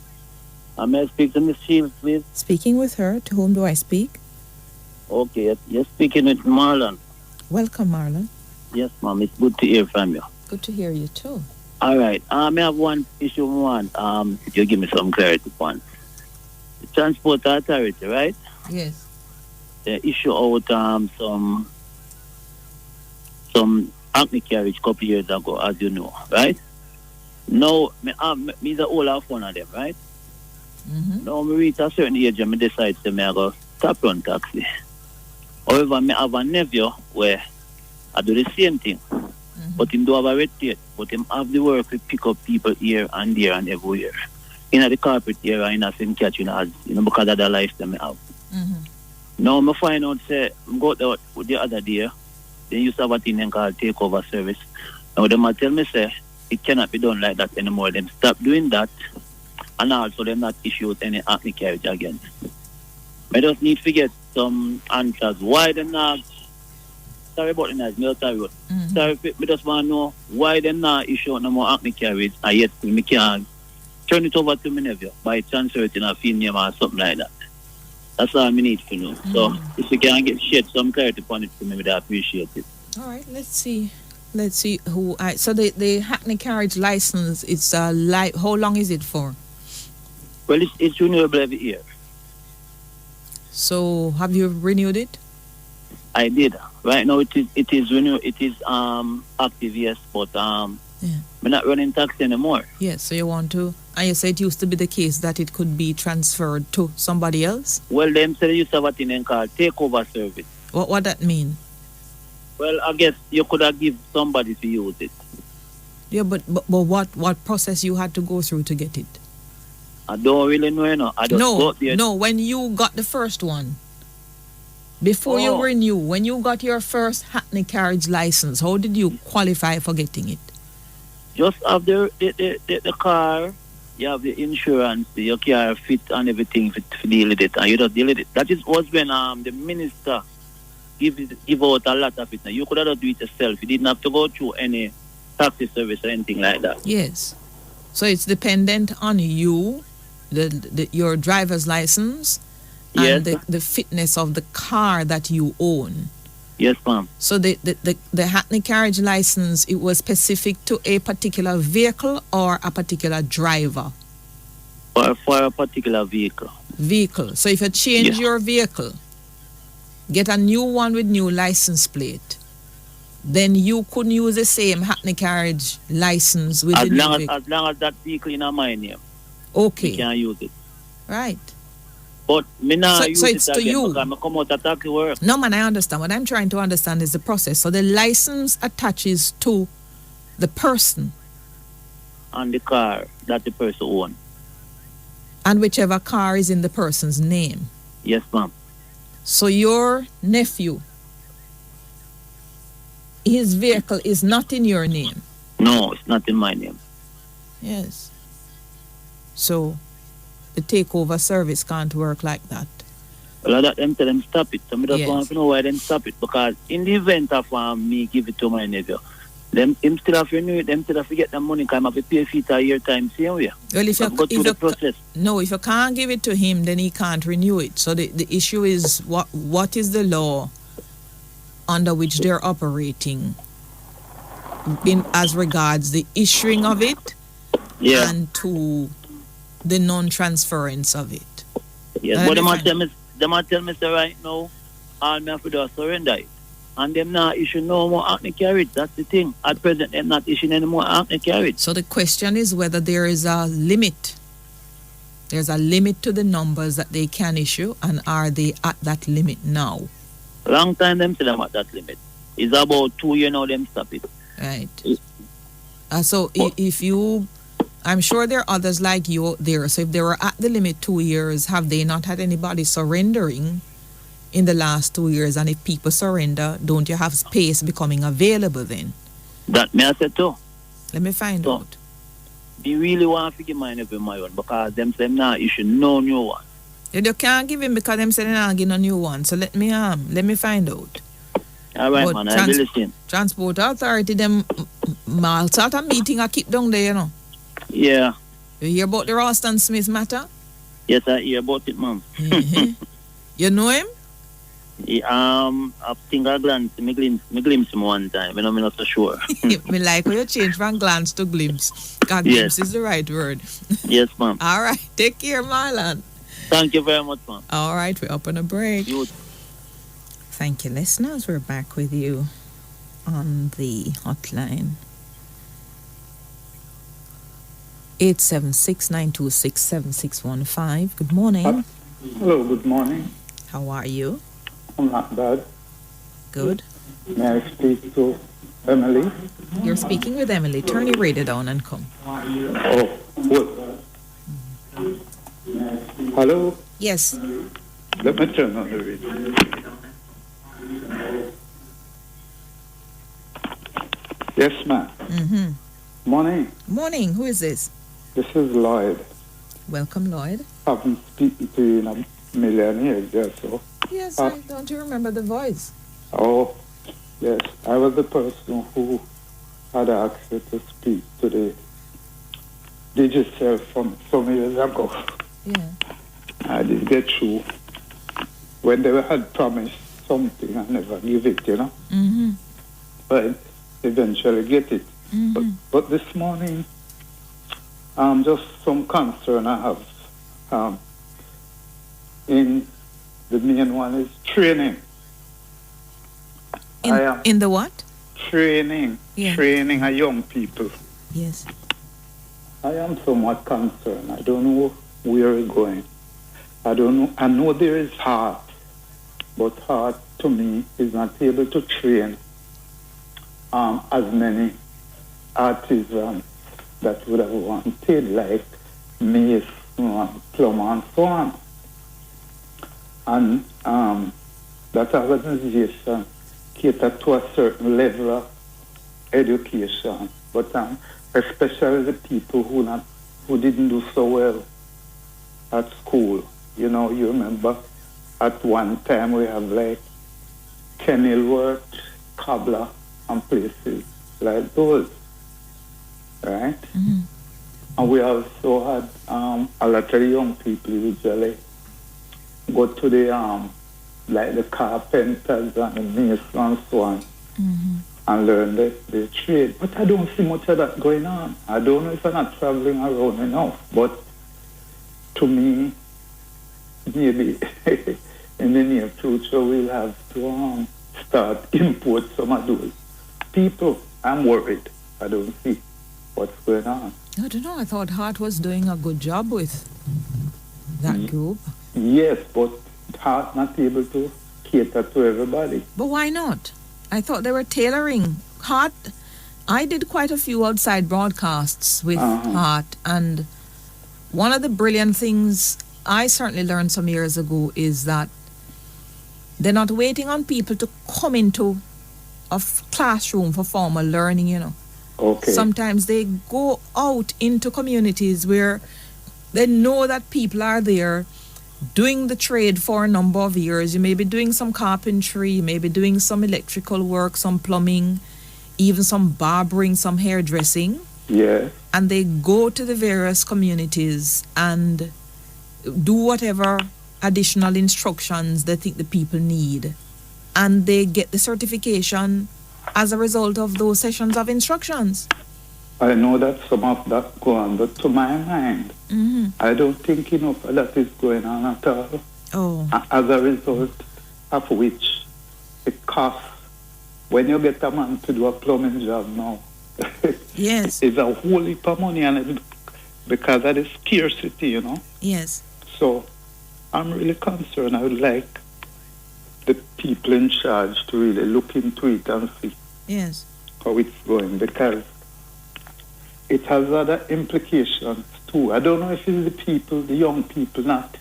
May I speak to Miss Shields, please? Speaking with her. To whom do I speak? Okay, you're speaking with Marlon. Welcome, Marlon. Yes, ma'am. It's good to hear from you. Good to hear you too. All right. I have one issue. You give me some clarity on. The Transport Authority, right? Yes. They issue out some acne carriage couple years ago, as you know, right? Now, me the whole of one of them, right? Mm-hmm. Now, me reach a certain age and me decide to me I go stop run taxi. However, me have a nephew where I do the same thing. Mm-hmm. But him do have a red tape, but him have the work to pick up people here and there and everywhere. In the corporate area, in a St. Catherine, as because of the lifestyle me have. Mm-hmm. Now, I find out, say, I go out the other day, they used to have a thing called takeover service. Now, they might tell me, say, it cannot be done like that anymore. Them stop doing that, and also them not issue any acne carriage again. I just need to get some answers. Why them not? Sorry about the noise, Mm-hmm. Sorry, I just want to know why them not issue no more acne carriage, and yet we can turn it over to my nephew by transfer it in a field name or something like that. That's all I need to know. Mm-hmm. So if you can shed some clarity upon it for me, I'd appreciate it. All right, let's see who so the Hackney carriage license, it's how long is it for? Well, it's renewable every year. So have you renewed it? I did. Right now it is renewed. It is active, yes, but I'm not running taxi anymore. Yes, so you want to, and you said it used to be the case that it could be transferred to somebody else? Well, them say they used to have a thing called takeover service. What that mean? Well, I guess you could have give somebody to use it. Yeah, but what process you had to go through to get it? I don't really know, I just got there. No, when you got the first one, before you renew, when you got your first Hackney carriage license, how did you qualify for getting it? Just have the car, you have the insurance, your car fit and everything to deal with it, and you just deal with it. That was when the minister give out a lot of it. Now, you could have do it yourself. You didn't have to go through any taxi service or anything like that. Yes. So it's dependent on you, your driver's license, and the fitness of the car that you own. Yes, ma'am. So the Hackney carriage license, it was specific to a particular vehicle or a particular driver? For a particular vehicle. So if you change your vehicle, get a new one with new license plate, then you couldn't use the same Hackney carriage license with the new vehicle. As long as that vehicle in my name. Okay. You can use it. Right. But me now use it's it to again you. because I come out of taxi work. No, man, I understand. What I'm trying to understand is the process. So the license attaches to the person. And the car that the person owns. And whichever car is in the person's name. Yes, ma'am. So your nephew, his vehicle is not in your name? No, it's not in my name. Yes. So the takeover service can't work like that. Well, I tell them stop it. So I just want to know why they stop it. Because in the event of me give it to my nephew, Him still have to renew it. Them still have to get the money. Come up to pay feet a year time. Same way. Well, if Go through the process. if you can't give it to him, then he can't renew it. So the issue is what is the law under which they're operating in as regards the issuing of it and to the non-transference of it. Yes, but they might tell me say right now, all me have to do is surrender it. And them not issue no more acne carriage. That's the thing. At present, they're not issuing any more acne carriage. So the question is whether there is a limit. There's a limit to the numbers that they can issue, and are they at that limit now? Long time them say them at that limit. It's about 2 years now them stop it. Right. If you, I'm sure there are others like you there. So if they were at the limit 2 years, have they not had anybody surrendering in the last 2 years? And if people surrender, don't you have space becoming available then? That may I say too. Let me find out. They really want to give mine every my own because them say not issue no new one. You can't give him because them say they're not giving a new one. So let me find out. All right, but man, I will listen. Transport Authority, them I'll start a meeting I keep down there, you know. Yeah. You hear about the Ralston Smith matter? Yes, I hear about it, ma'am. You know him? I think I glanced, me glimpse him one time, I'm not so sure. Me like how you change from glance to glimpse. Because glimpse is the right word. Yes, ma'am. All right, take care, Marlon. Thank you very much, ma'am. All right, we're up on a break. Thank you, listeners. We're back with you on the hotline. 876-926-7615. Good morning. Hello, good morning. How are you? I'm not bad. Good. May I speak to Emily? You're speaking with Emily. Turn your radio down and come. Oh, what? Hello? Yes. Let me turn on the radio. Yes, ma'am. Mm-hmm. Morning. Morning. Who is this? This is Lloyd. Welcome, Lloyd. I've been speaking to you in a million years, yes, so. Yes, don't you remember the voice? Oh, yes. I was the person who had access to speak to the digital from some years ago. Yeah. I didn't get through. When they had promised something, I never give it, you know. Mm-hmm. But eventually get it. Mm-hmm. But this morning, just some concern I have. In the main one is training. In the what? Training. Yeah. Training our young people. Yes. I am somewhat concerned. I don't know where we're going. I don't know. I know there is heart, but heart to me is not able to train as many artisans that would have wanted, like mason, plumber, and so on. And that organization cater to a certain level of education, but especially the people who didn't do so well at school. You know, you remember at one time we have like Kenilworth, Cobbler, and places like those, right? Mm-hmm. And we also had a lot of young people usually go to the like the carpenters and the masons and so on, mm-hmm. and learn the trade. But I don't see much of that going on. I don't know if I'm not traveling around enough, but to me, maybe in the near future we'll have to start import some of those people. I'm worried. I don't see what's going on. I don't know. I thought Hart was doing a good job with that group. Yes, but Hart not able to cater to everybody. But why not? I thought they were tailoring. Hart, I did quite a few outside broadcasts with Hart, and one of the brilliant things I certainly learned some years ago is that they're not waiting on people to come into a classroom for formal learning, you know. Okay. Sometimes they go out into communities where they know that people are there doing the trade for a number of years. You may be doing some carpentry, you may be doing some electrical work, some plumbing, even some barbering, some hairdressing. Yeah. And they go to the various communities and do whatever additional instructions they think the people need. And they get the certification as a result of those sessions of instructions. I know that some of that go on, but to my mind, I don't think enough of that is going on at all. Oh. As a result of which it costs, when you get a man to do a plumbing job now, yes, it's a whole heap of money, and it, because of the scarcity, you know. Yes. So I'm really concerned. I would like the people in charge to really look into it and see yes how it's going, because it has other implications too. I don't know if it's the people, the young people, not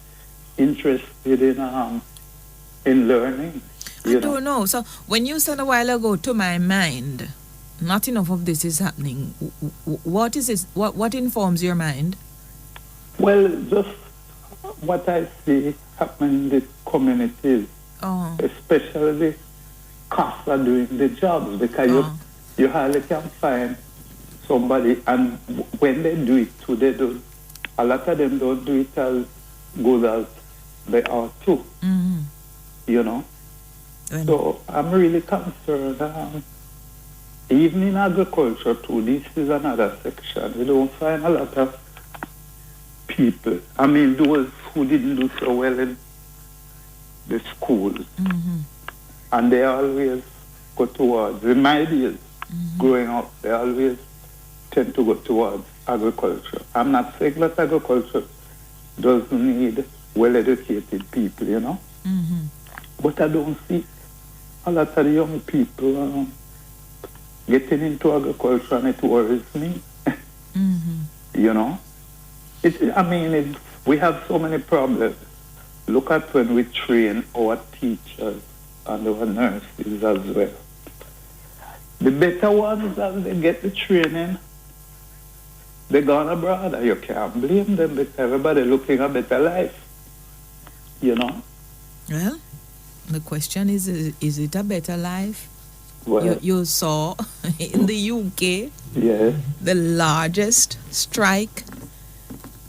interested in learning. I don't know. So when you said a while ago, to my mind, not enough of this is happening. What is it? What informs your mind? Well, just what I see happening in the communities, especially cops are doing the jobs, because you hardly can find somebody, and when they do it too, they don't. A lot of them don't do it as good as they are too. You know. So I'm really concerned. Even in agriculture too, this is another section. We don't find a lot of people. I mean, those who didn't do so well in the schools, and they always go towards, in my days, growing up, they always tend to go towards agriculture. I'm not saying that agriculture doesn't need well-educated people, you know. But I don't see a lot of the young people getting into agriculture, and it worries me. You know? We have so many problems. Look at when we train our teachers and our nurses as well. The better ones, as they get the training, they're gone abroad. You can't blame them, because everybody looking a better life. You know? Well, the question is it a better life? Well, you saw in the UK the largest strike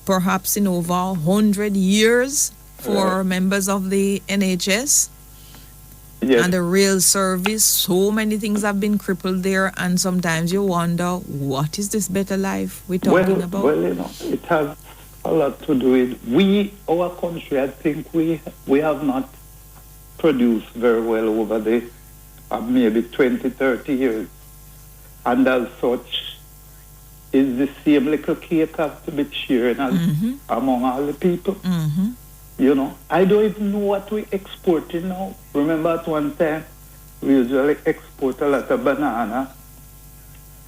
perhaps in over 100 years for members of the NHS and the rail service. So many things have been crippled there, and sometimes you wonder, what is this better life we're talking about? Well, you know, it has a lot to do with our country. I think we have not produced very well over the maybe 20, 30 years. And as such, is the same little cake has to be shared as among all the people. You know, I don't even know what we're exporting now. Remember at one time, we usually export a lot of banana,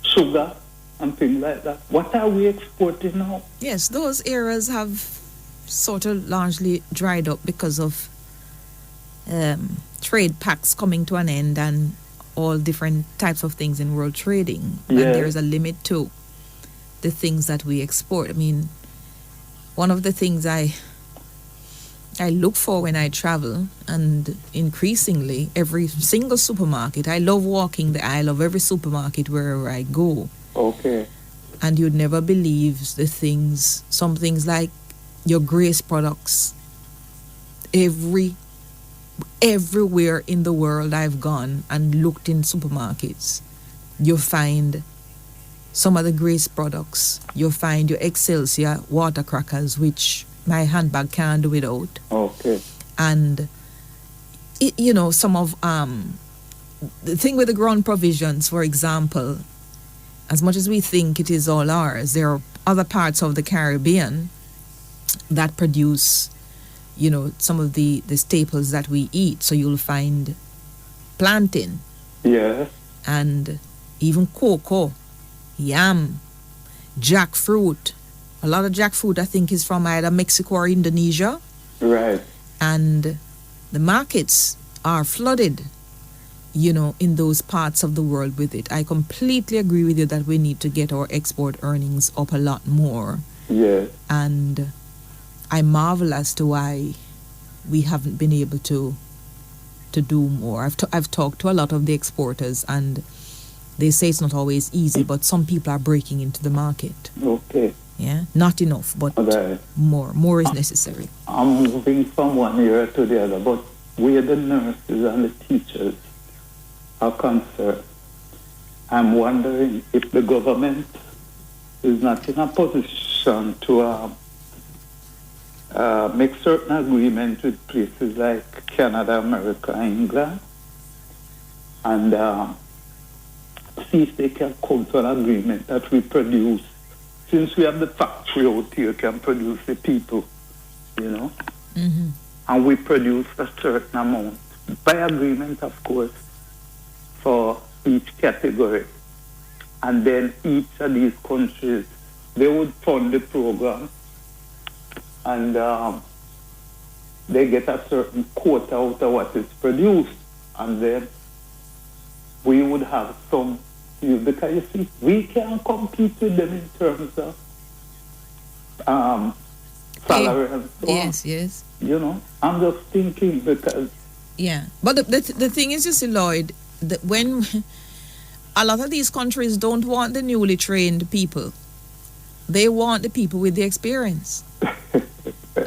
sugar, and things like that. What are we exporting now? Yes, those areas have sort of largely dried up because of trade pacts coming to an end and all different types of things in world trading. And there is a limit to the things that we export. I mean, one of the things I look for when I travel, and increasingly every single supermarket, I love walking the aisle of every supermarket wherever I go. Okay. And you'd never believe some things like your Grace products. Everywhere in the world I've gone and looked in supermarkets, you find some of the Grace products. You'll find your Excelsior water crackers, which my handbag can't do without. Okay. And, some of the thing with the ground provisions, for example, as much as we think it is all ours, there are other parts of the Caribbean that produce, some of the staples that we eat. So you'll find plantain. Yeah. And even cocoa, yam, jackfruit. A lot of jackfruit, I think, is from either Mexico or Indonesia. Right. And the markets are flooded, in those parts of the world with it. I completely agree with you that we need to get our export earnings up a lot more. Yeah. And I marvel as to why we haven't been able to do more. I've talked to a lot of the exporters, and They say it's not always easy, but some people are breaking into the market. Okay. Yeah, not enough, but Okay. more is necessary. I'm moving from one area to the other, but where the nurses and the teachers are concerned, I'm wondering if the government is not in a position to make certain agreements with places like Canada, America, England, and see if they can come to an agreement that we produce. Since we have the factory out here, can produce the people, you know, and we produce a certain amount, by agreement, of course, for each category. And then each of these countries, they would fund the program, and they get a certain quota out of what is produced, and then we would have some, because you see, we can compete with them in terms of salary and so on. Yes. You know, I'm just thinking because... Yeah, but the thing is, you see, Lloyd, that when a lot of these countries don't want the newly trained people, they want the people with the experience.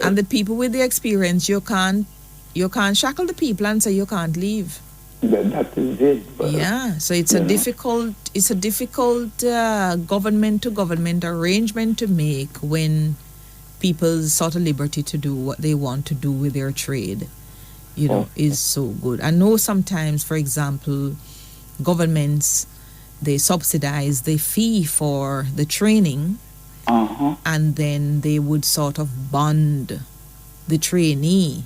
And the people with the experience, you can't shackle the people and say you can't leave. That is it. Yeah, so it's a difficult government to government arrangement to make when people's sort of liberty to do what they want to do with their trade, is so good. I know sometimes, for example, governments, they subsidize the fee for the training, and then they would sort of bond the trainee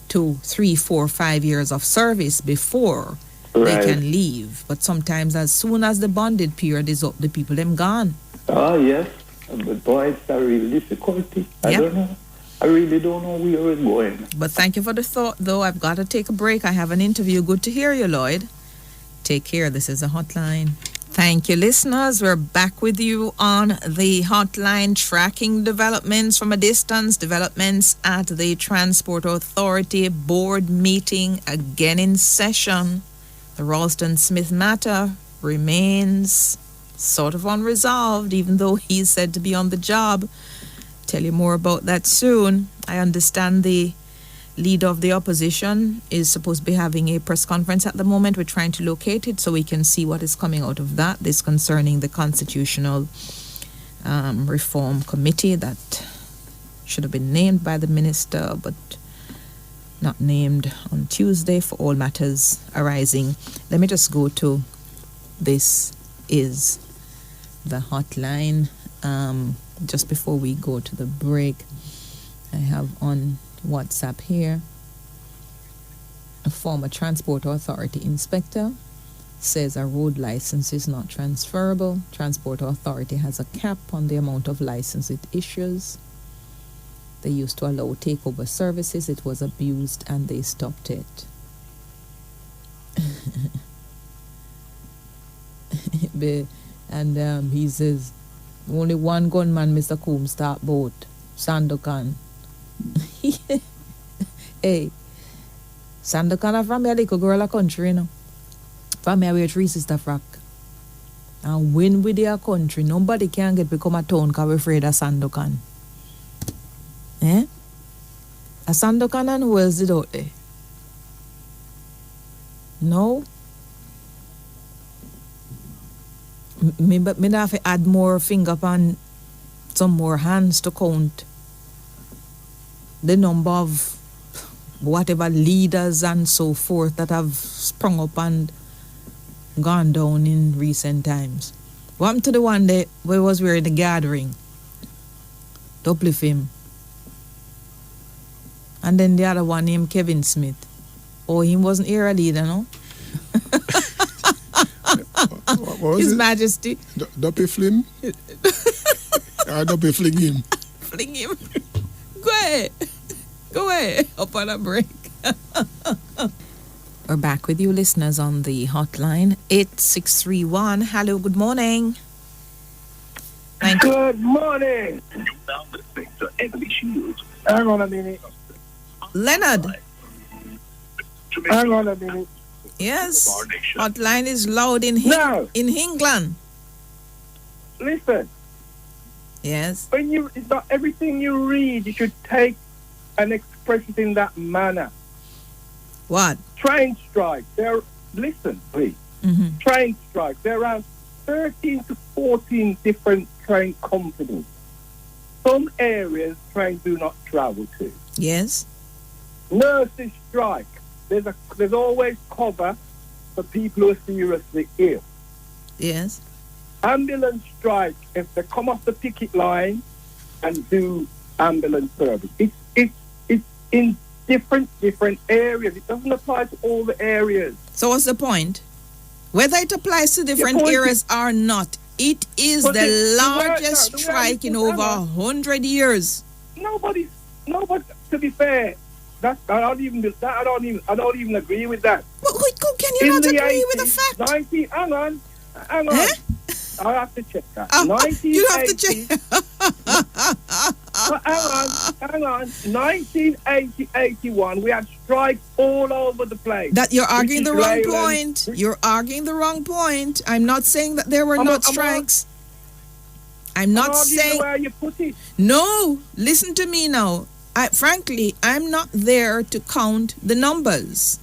to 3, 4, 5 years of service before they can leave. But sometimes as soon as the bonded period is up, the people them gone. Oh, yes. But boy, it's a real difficulty. I don't know. I really don't know where it's going. But thank you for the thought, though. I've got to take a break. I have an interview. Good to hear you, Lloyd. Take care. This is a Hotline. Thank you, listeners. We're back with you on the Hotline, tracking developments from a distance, developments at the Transport Authority board meeting again in session. The Ralston-Smith matter remains sort of unresolved, even though he's said to be on the job. Tell you more about that soon. I understand the leader of the opposition is supposed to be having a press conference at the moment. We're trying to locate it so we can see what is coming out of that. This concerning the Constitutional Reform Committee that should have been named by the minister, but not named on Tuesday for all matters arising. Let me just go to This Is the Hotline. Just before we go to the break, I have on WhatsApp here a former Transport Authority inspector says a road license is not transferable. Transport Authority has a cap on the amount of license it issues. They used to allow takeover services. It was abused and they stopped it. And he says only one gunman, Mr. Coombs, start boat, Sandokan. Hey, Sandokan from a little girl a country, you know. From here we 3 sister frack. And when we their country, nobody can get become a town because we're afraid of Sandokan. Eh? A Sandokan, and who else is out there? No? Me have to add more finger and some more hands to count the number of whatever leaders and so forth that have sprung up and gone down in recent times. What happened to the one that we were in the gathering? To uplift him. And then the other one named Kevin Smith. Oh, he wasn't here a leader, no? What His it? Majesty. Duppy Flim? Duppy Fling him. Fling him. Go ahead. Up on a break. We're back with you, listeners, on the hotline. 8631. Hello, good morning. Thank you. Good morning. Hang on a minute. Leonard. Hang on a minute. Yes. Hotline is loud in Now, in England. listen, Yes. when it's not everything you read, you should take and express it in that manner. What? Train strike. Listen, please. Mm-hmm. Train strike. There are around 13 to 14 different train companies. Some areas trains do not travel to. Yes. Nurses strike. There's always cover for people who are seriously ill. Yes. Ambulance strike. If they come off the picket line and do ambulance service, it's in different areas. It doesn't apply to all the areas. So what's the point? Whether it applies to different areas or not, it is the largest strike in over 100 years. Nobody. To be fair, I don't even agree with that. Can you not agree with the fact? Hang on. Eh? I have to check that. You have to check. Hang on. 1980, 81, we had strikes all over the place. That you're arguing the wrong point. You're arguing the wrong point. I'm not saying that there were not strikes. I'm not saying. Where you put it. No, listen to me now. Frankly, I'm not there to count the numbers.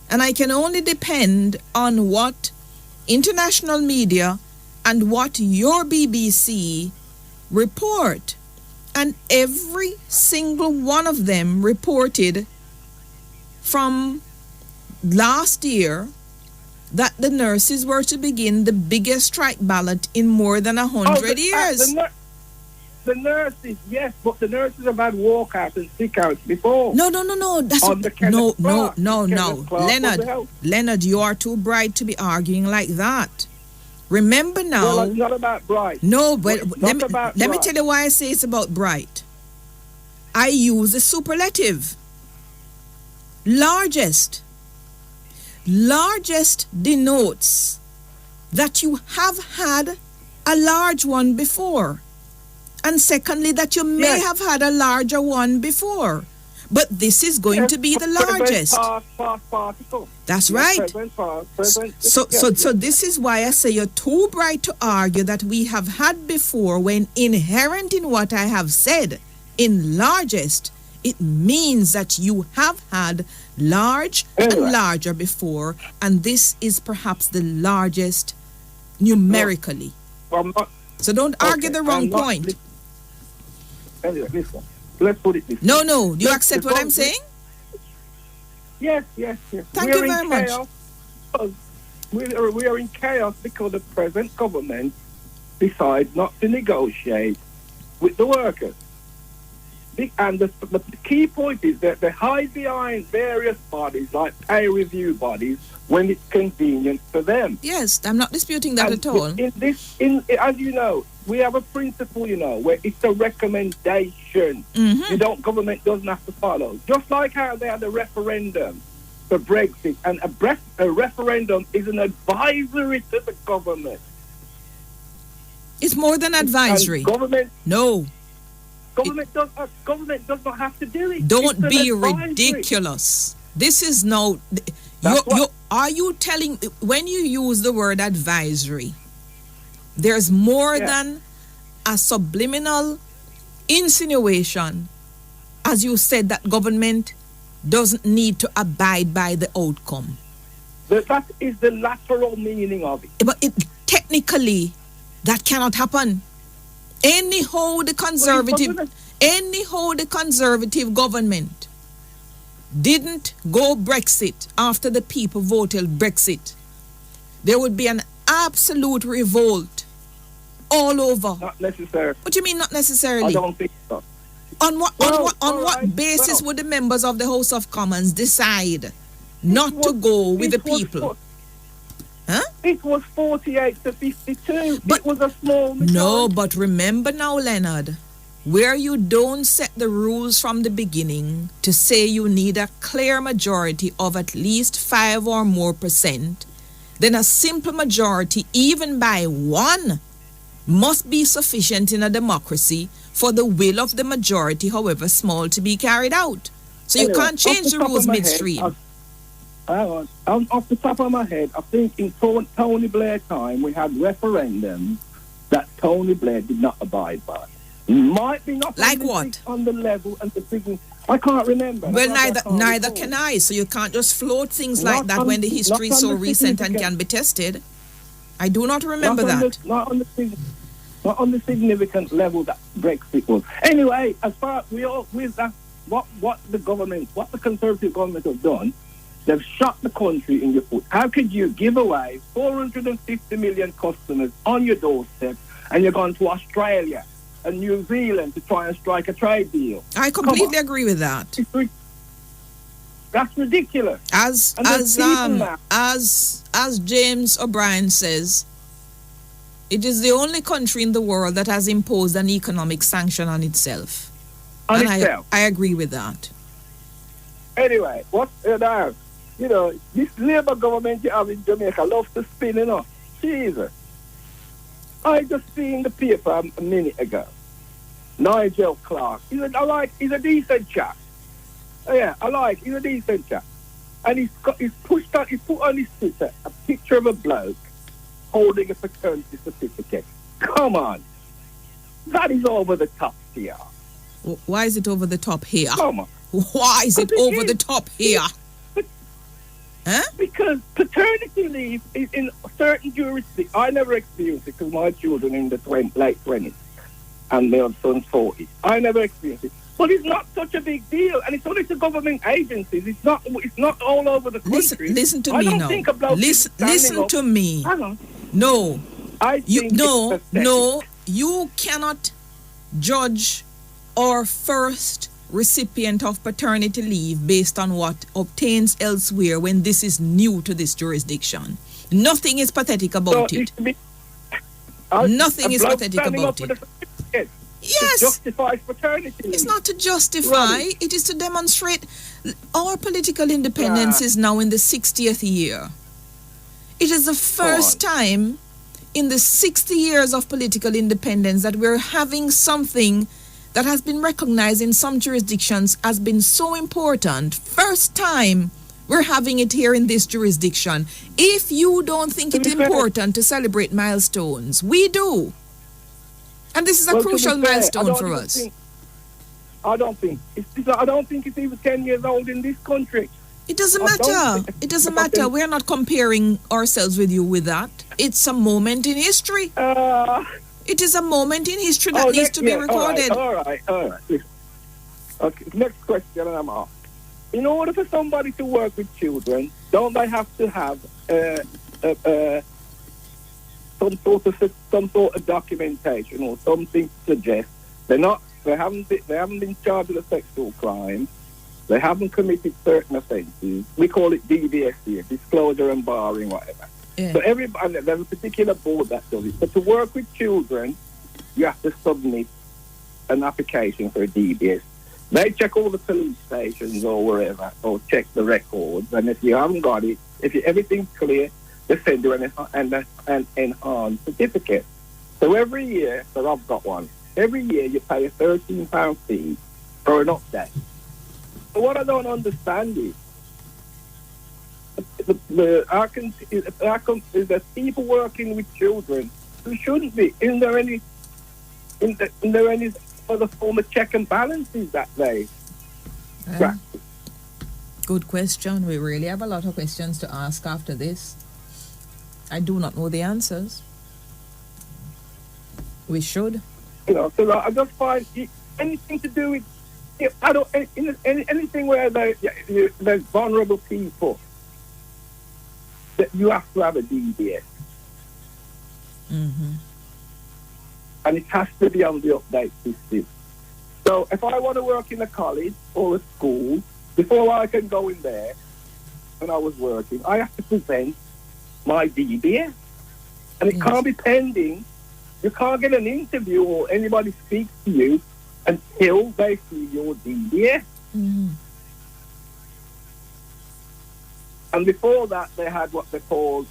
And I can only depend on what international media and what your BBC report. And every single one of them reported from last year that the nurses were to begin the biggest strike ballot in more than 100 years. The nurses, yes, but the nurses have had walkouts and sickouts before. No. That's no. Leonard, you are too bright to be arguing like that. Remember now. Well, it's not about bright. No, but let me tell you why I say it's about bright. I use a superlative. Largest. Largest denotes that you have had a large one before. And secondly, that you may have had a larger one before. But this is going to be the largest. Particle. That's right. So this is why I say you're too bright to argue that we have had before, when inherent in what I have said, in largest, it means that you have had large and larger before, and this is perhaps the largest numerically. So don't argue the wrong point. Anyway, listen. Let's put it this way. No. Do you accept what I'm saying? Yes. Thank you very much. We are in chaos because the present government decides not to negotiate with the workers. And the key point is that they hide behind various bodies, like pay review bodies, when it's convenient for them. Yes, I'm not disputing that at all. As you know, we have a principle, where it's a recommendation. Mm-hmm. Government doesn't have to follow. Just like how they had a referendum for Brexit, and a referendum is an advisory to the government. It's more than advisory. Government does not have to do it. Don't be ridiculous. This is now. Are you telling, when you use the word advisory, there's more than a subliminal insinuation, as you said, that government doesn't need to abide by the outcome. That is the lateral meaning of it. But technically, that cannot happen. Anyhow, the conservative government didn't go Brexit after the people voted Brexit, there would be an absolute revolt all over. Not necessarily. What do you mean not necessarily? I don't think so. On what basis would the members of the House of Commons decide not to go with the people? It was 48 to 52. But it was a small majority. No, but remember now, Leonard, where you don't set the rules from the beginning to say you need a clear majority of at least 5 or more %, then a simple majority, even by 1, must be sufficient in a democracy for the will of the majority, however small, to be carried out. So you can't change the rules midstream. Off the top of my head, I think in Tony Blair time we had referendums that Tony Blair did not abide by. Might be not like what on the level and the thing. I can't remember. Well, neither can I. So you can't just float things like that when the history is so recent and can be tested. I do not remember that. Not on the significant level that Brexit was. Anyway, as far as what the Conservative government have done, they've shot the country in your foot. How could you give away 450 million customers on your doorstep and you're going to Australia and New Zealand to try and strike a trade deal? I completely agree with that. That's ridiculous. As James O'Brien says, it is the only country in the world that has imposed an economic sanction on itself. I agree with that. Anyway, this Labour government you have in Jamaica loves to spin, Jesus. I just seen the paper a minute ago. Nigel Clark. He's a decent chap. He's a decent chap. And he put on his Twitter a picture of a bloke holding a paternity certificate. Come on. That is over the top here. Why is it over the top here? Come on. Why is it over the top here? Because paternity leave is in certain jurisdictions. I never experienced it because my children in the late 20s and my son's 40s. I never experienced it. But it's not such a big deal, and it's only to government agencies. It's not all over the country. Listen to me now. Listen to me. Hang on. No. No. You cannot judge our first recipient of paternity leave based on what obtains elsewhere when this is new to this jurisdiction. Nothing is pathetic about it. Nothing is pathetic about it. Yes. To justify paternity leave. It's not to justify. Really? It is to demonstrate our political independence is now in the 60th year. It is the first time in the 60 years of political independence that we're having something that has been recognized in some jurisdictions as being so important. First time we're having it here in this jurisdiction. If you don't think it's important to celebrate milestones, we do. And this is a crucial milestone for us. I don't think it's even 10 years old in this country. It doesn't matter. It doesn't matter. We're not comparing ourselves with you with that. It's a moment in history. It is a moment in history that needs to be recorded. All right. Listen. Okay, next question I'm off. In order for somebody to work with children, don't they have to have some sort of documentation or something to suggest they haven't been charged with a sexual crime, they haven't committed certain offences? We call it DBS here, disclosure and barring, whatever. Yeah. So there's a particular board that does it. But to work with children, you have to submit an application for a DBS. They check all the police stations or wherever, or check the records. And if you haven't got it, everything's clear, they send you an enhanced certificate. So every year, so I've got one, every year you pay a £13 fee for an update. So what I don't understand is, is there people working with children who shouldn't be? Is there any other form of check and balances that they practice? Good question. We really have a lot of questions to ask after this. I do not know the answers. We should. So I just find anything to do with anything where there's vulnerable people, that you have to have a DBS. Mm-hmm. And it has to be on the update system. So if I want to work in a college or a school, before I can go in there, when I was working, I have to present my DBS. And it can't be pending. You can't get an interview or anybody speaks to you until they see your DBS. Mm-hmm. And before that, they had what they called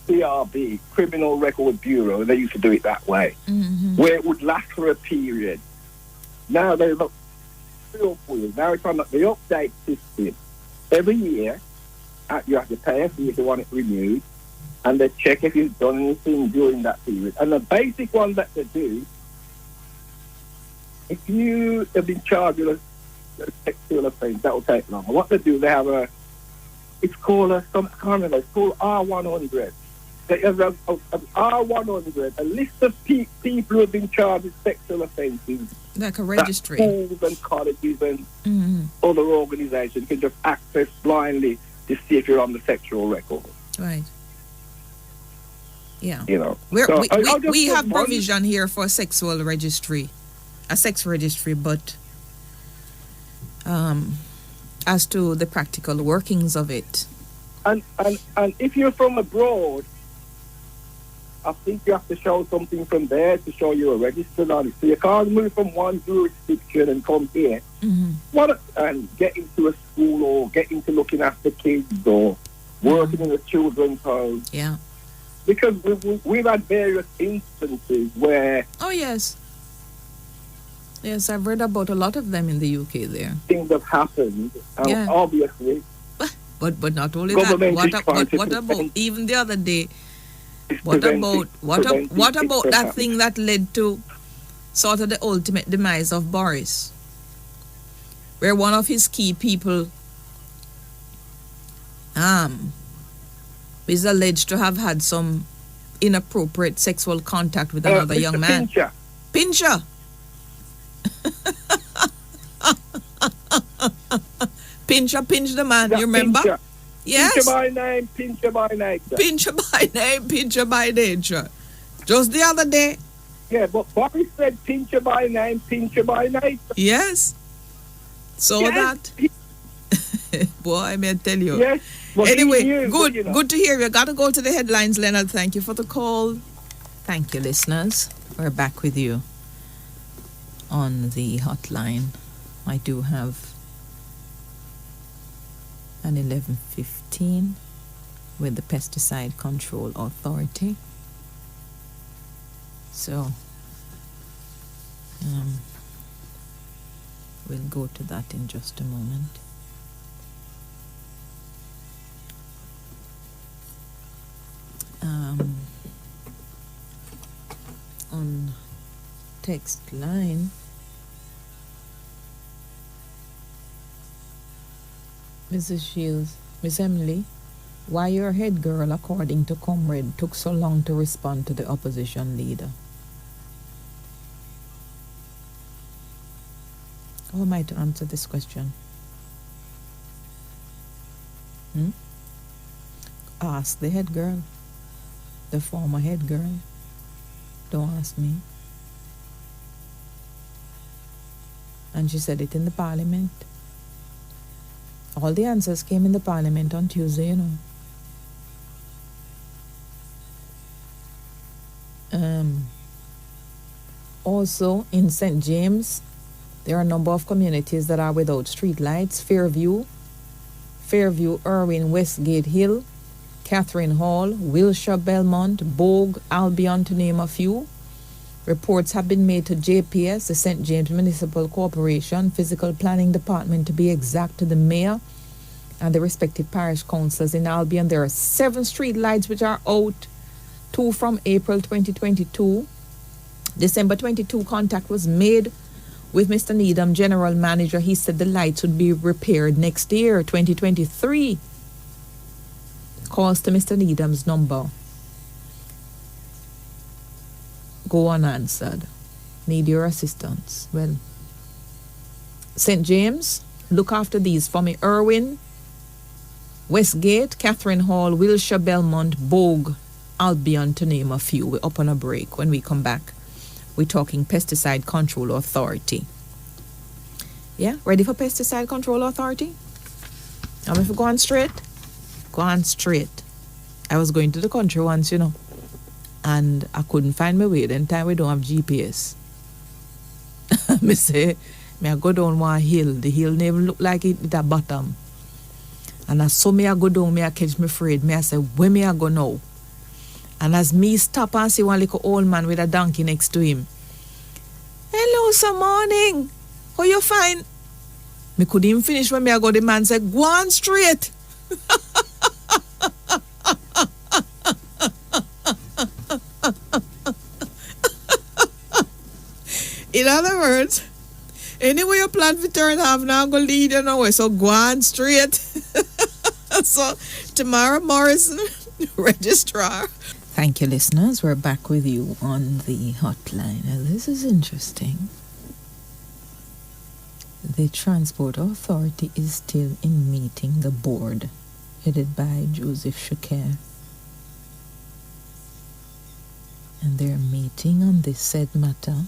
CRB, Criminal Record Bureau. They used to do it that way, where it would last for a period. Now they look still for you. Now it's on the update system. Every year, you have to pay a fee if you want it renewed, and they check if you've done anything during that period. And the basic one that they do, if you have been charged with a sexual offence, that will take long. And what they do, they have it's called I can't remember, it's called R100. They have a R100, a list of people who have been charged with sexual offences. Like a registry. Schools and colleges and other organisations can just access blindly to see if you're on the sexual record. Right. Yeah. You know. We have provision here for a sexual registry. A sex registry, but as to the practical workings of it. And if you're from abroad, I think you have to show something from there to show you're registered on it. So you can't move from one jurisdiction and come here and get into a school or get into looking after kids or working in a children's home. Yeah. Because we've had various instances where... Oh, yes. Yes, I've read about a lot of them in the UK there. Things have happened, obviously. But not only that, what about, even the other day, what about that thing that led to sort of the ultimate demise of Boris, where one of his key people is alleged to have had some inappropriate sexual contact with another young man. Pincher. Pinch the man, you remember? Pincher. Yes. Pincher by name, pincher by nature. Pincher by name, pincher by nature. Just the other day. Yeah, but Boris said pincher by name, pincher by nature. Yes. So that... Boy, I may tell you. Yes. Well, anyway, good. Good to hear you. Got to go to the headlines, Leonard. Thank you for the call. Thank you, listeners. We're back with you on the hotline. I do have an 11:15 with the Pesticide Control Authority. So we'll go to that in just a moment. On text line, Mrs. Shields, Miss Emily, why your head girl, according to Comrade, took so long to respond to the opposition leader? How am I to answer this question? Ask the head girl, the former head girl. Don't ask me. And she said it in the parliament. All the answers came in the parliament on Tuesday, you know. Also, in St. James, there are a number of communities that are without street lights. Fairview, Irwin, Westgate Hill, Catherine Hall, Wilshire, Belmont, Bogue, Albion, to name a few. Reports have been made to JPS, the St. James Municipal Corporation, Physical Planning Department to be exact, to the mayor and the respective parish councils. In Albion, there are 7 street lights which are out, 2 from April 2022. December 22, contact was made with Mr. Needham, general manager. He said the lights would be repaired next year, 2023. Calls to Mr. Needham's number go unanswered. Need your assistance. Well, St. James, look after these for me. Irwin, Westgate, Catherine Hall, Wilshire, Belmont, Bogue, Albion, to name a few. We're up on a break. When we come back, we're talking Pesticide Control Authority. Yeah, ready for Pesticide Control Authority? If we go on straight? Go on straight. I was going to the country once, you know, and I couldn't find my way. Then time we don't have GPS. Me say, I go down one hill. The hill never look like it at the bottom. And as so me I go down, me I catch me afraid. Me I say, where me I go now? And as me stop and see one little old man with a donkey next to him. Hello, sir, morning. How you fine? Me couldn't even finish when me I go. The man said, go on straight. In other words, anyway you plan to turn off now go lead you nowhere. So go on straight. So Tamara Morrison, registrar. Thank you, listeners. We're back with you on the hotline. Now, this is interesting. The Transport Authority is still in meeting, the board, headed by Joseph Shuker. And they're meeting on this said matter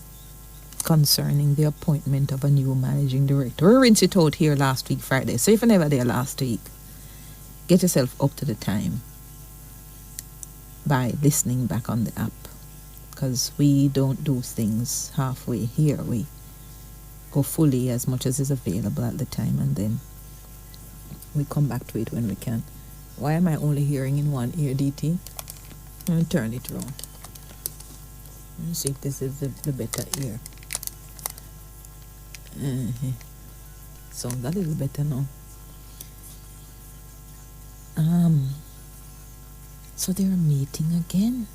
concerning the appointment of a new managing director. We rinsed it out here last week, Friday. So if you're never there last week, get yourself up to the time by listening back on the app. Because we don't do things halfway here. We go fully as much as is available at the time, and then we come back to it when we can. Why am I only hearing in one ear, DT? Let me turn it around. Let me see if this is the better ear. Sounds a little better now. So they're meeting again.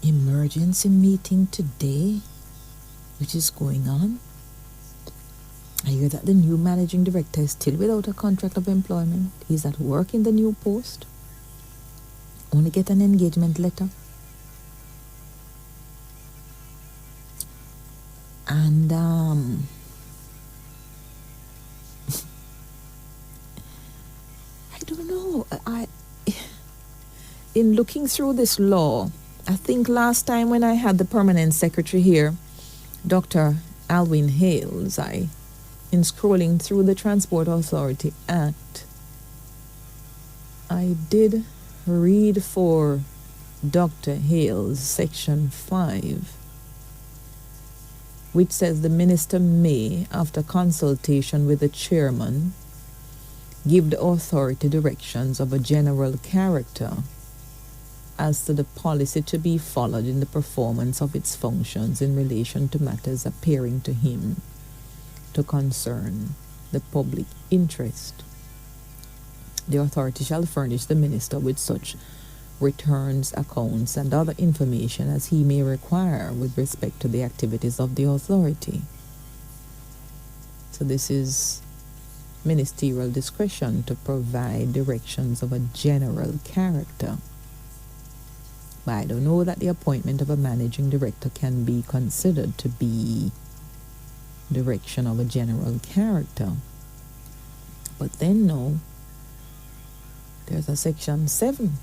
Emergency meeting today, which is going on. I hear that the new managing director is still without a contract of employment. He's at work in the new post. Only get an engagement letter. And I don't know. In looking through this law, I think last time when I had the permanent secretary here, Dr. Alwyn Hales, in scrolling through the Transport Authority Act, I did read for Dr. Hales Section 5, which says the minister may, after consultation with the chairman, give the authority directions of a general character as to the policy to be followed in the performance of its functions in relation to matters appearing to him to concern the public interest. The authority shall furnish the minister with such returns, accounts, and other information as he may require with respect to the activities of the authority. So this is ministerial discretion to provide directions of a general character. But I don't know that the appointment of a managing director can be considered to be direction of a general character. But then no, there's a section 7.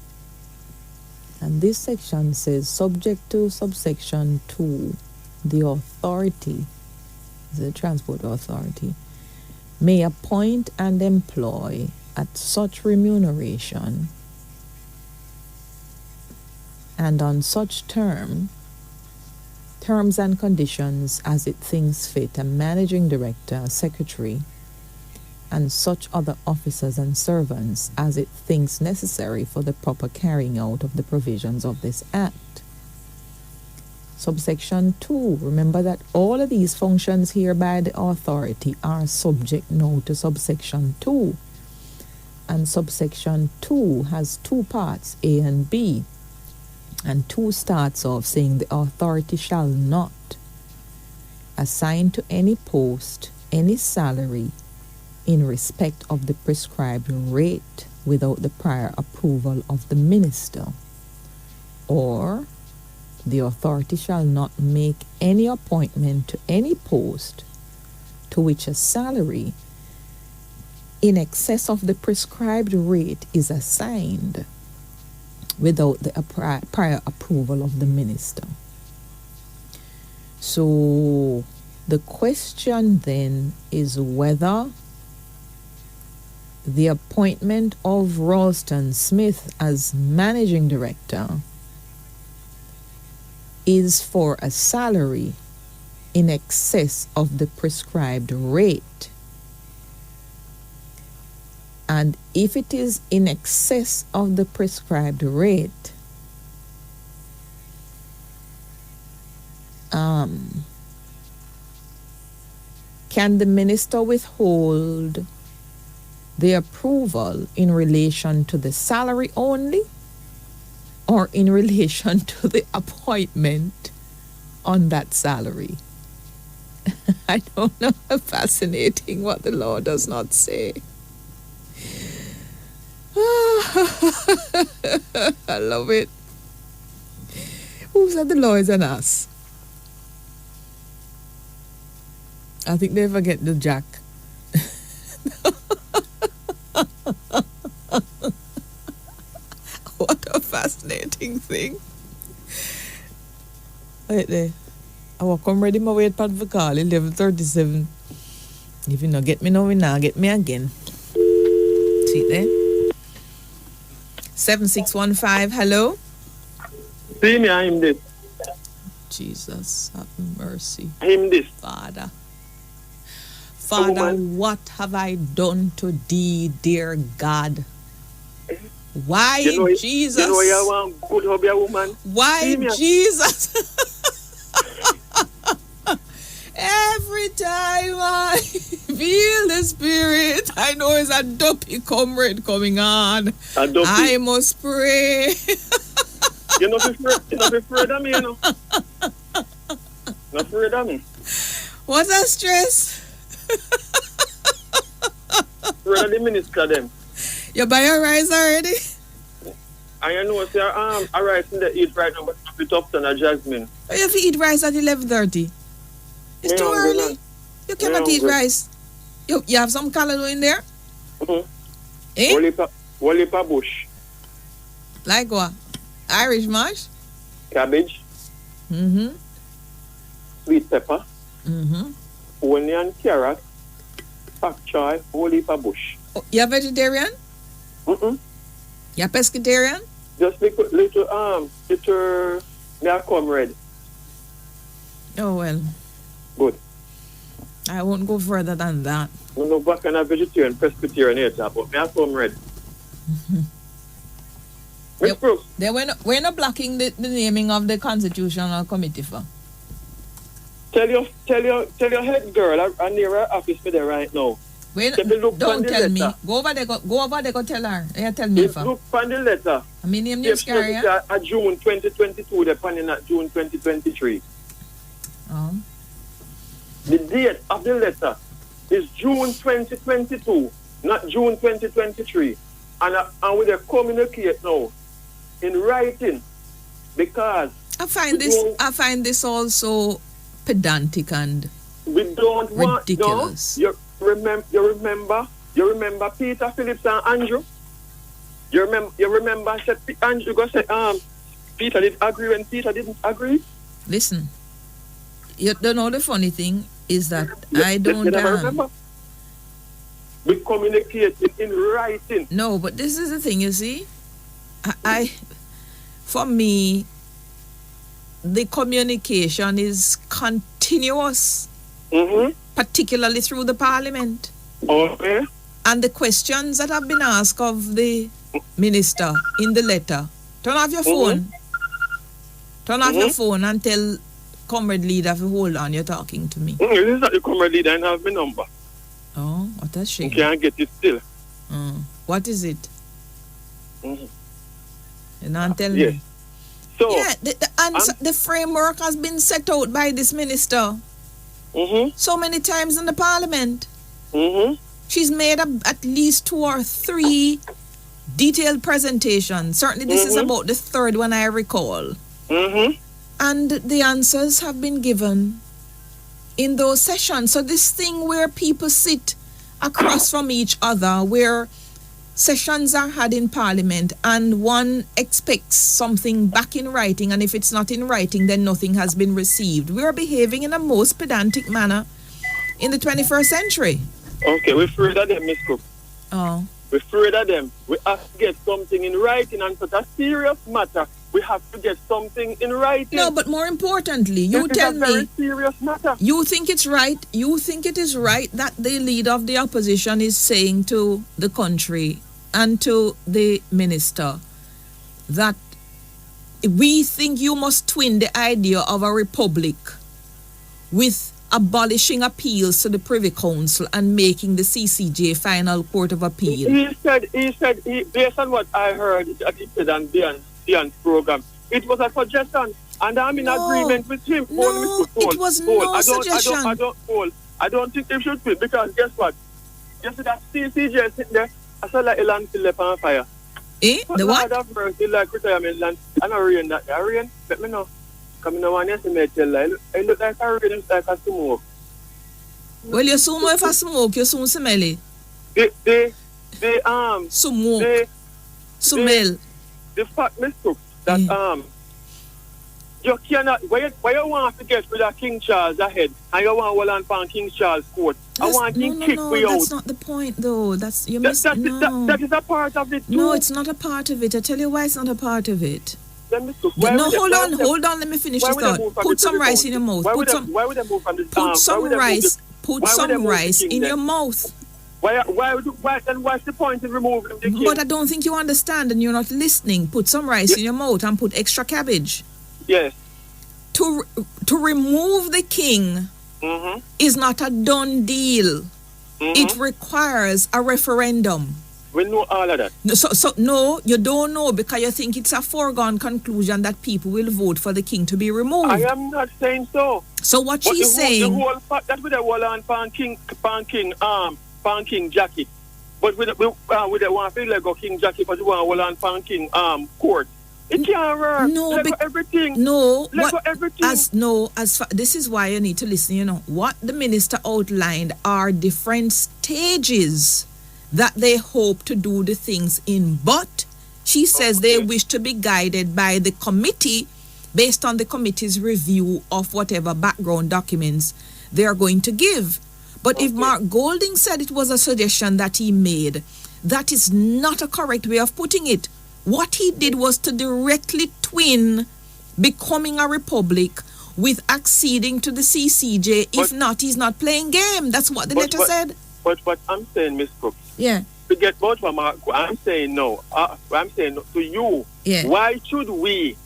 And this section says, subject to subsection 2, the authority, the Transport Authority, may appoint and employ at such remuneration and on such terms and conditions as it thinks fit a managing director, secretary, and such other officers and servants as it thinks necessary for the proper carrying out of the provisions of this Act. Subsection 2, remember that all of these functions here by the authority are subject now to subsection 2. And subsection 2 has 2 parts, A and B. And 2 starts off saying the authority shall not assign to any post any salary in respect of the prescribed rate without the prior approval of the minister, or the authority shall not make any appointment to any post to which a salary in excess of the prescribed rate is assigned without the prior approval of the minister. So the question then is whether the appointment of Ralston Smith as managing director is for a salary in excess of the prescribed rate. And if it is in excess of the prescribed rate, can the minister withhold the approval in relation to the salary only, or in relation to the appointment on that salary. I don't know how fascinating what the law does not say. I love it. Who said the law is an ass? I think they forget the jack. What a fascinating thing. Wait there. I will come ready my wait pad for call 11:37. If you not get me now, you now get me again. See there? 7615, hello? See me, I'm this. Jesus, have mercy. Him this. Father, what have I done to thee, dear God? Why, Jesus? You know you want good hobby, a woman. Why, Jesus? Every time I feel the spirit, I know it's a dopey comrade coming on. I must pray. You're not afraid of me, you know. Not afraid of me. What a stress. Afraid of the minister, them. You buy your rice already? I know, sir. I rice in the eat right now, but a bit of a jasmine. Oh, you have to eat rice at 11:30. It's too early. You cannot eat rice. You have some callaloo in there? Mm-hmm. Eh? Walipa bush. Like what? Irish mash? Cabbage. Mm-hmm. Sweet pepper. Mm-hmm. Onion, carrot, pak choy, walipa bush. Oh, you're vegetarian? Mm-mm. You're pescatarian? Just little me a comrade. Oh, well. Good. I won't go further than that. No, what kind of vegetarian, pescatarian here, but me a comrade. We're not blocking the naming of the Constitutional Committee for. Tell your head girl, I'm near her office me there right now. Don't tell me. Go over there, go tell her. Yeah, tell me for. Look on the letter. I mean, name news carrier. At June 2022, they're planning at June 2023. The date of the letter is June 2022, not June 2023. And we they communicate now in writing because I find this also pedantic and we don't ridiculous. Want, no, you remember Peter, Phillips and Andrew? You remember said Andrew go say Peter did agree when Peter didn't agree? Listen. You don't know the funny thing is that I don't remember. We communicate in writing. No, but this is the thing, you see. For me, the communication is continuous, particularly through the Parliament. Okay. And the questions that have been asked of the minister in the letter. Turn off your phone. Turn off your phone and tell comrade leader if you hold on, you're talking to me. This is not the comrade leader, I have my number. Oh, what a shame. You can't get it still. What is it? You not tell yes. me. So, yeah, the framework has been set out by this minister so many times in the Parliament. She's made at least 2 or 3 detailed presentations. Certainly this is about the 3rd one I recall. And the answers have been given in those sessions. So this thing where people sit across from each other, where sessions are had in Parliament and one expects something back in writing, and if it's not in writing, then nothing has been received. We are behaving in a most pedantic manner in the 21st century. Okay, we're afraid of them, Miss Cook. Oh. We're afraid of them. We have to get something in writing, and such a serious matter, we have to get something in writing. No, but more importantly, you tell me, very serious matter. You think it's right? You think it is right that the leader of the opposition is saying to the country and to the minister that we think you must twin the idea of a republic with abolishing appeals to the Privy Council and making the CCJ final court of appeal? He said, based on what I heard that he said on the Christian's program. It was a suggestion, and I'm in agreement with him. No, it was no suggestion. I don't think they should quit, because guess what? You see that CCJ sitting there, I saw like a land still left on fire. The what? Of mercy, like retirement land. I know rain that. Rain, let me know. Coming on yesterday, tell like, it look like a rain, it's like a smoke. Well, you soon know if I smoke, you soon smell it. They Smoke. Smell. The fact, Mr. that you cannot, why you want to get rid of King Charles ahead and you want to hold on for King Charles court? I want him kick me out. That's not the point, though. That's you that is a part of it too. No, it's not a part of it. I tell you why it's not a part of it. Hold on. Let me finish this thought. Put some rice in your mouth. Why would they move from the Put some rice. Put some rice in your mouth. Why then what's the point in removing the king? But I don't think you understand and you're not listening. Put some rice in your mouth and put extra cabbage. Yes. To remove the king is not a done deal. It requires a referendum. We know all of that. So no, you don't know, because you think it's a foregone conclusion that people will vote for the king to be removed. I am not saying so. So what she's saying, the whole fact that we were on King Jackie, but we don't want to feel like King Jackie, but we want to hold on King court. It can't work. No, everything. No, everything. This is why you need to listen. You know what the minister outlined are different stages that they hope to do the things in, but she says they wish to be guided by the committee based on the committee's review of whatever background documents they are going to give. But if Mark Golding said it was a suggestion that he made, that is not a correct way of putting it. What he did was to directly twin becoming a republic with acceding to the CCJ. If not, he's not playing game. That's what the letter said. But what I'm saying, Miss Cook, forget about what I'm saying no. I'm saying no to you. Yeah. Why should we?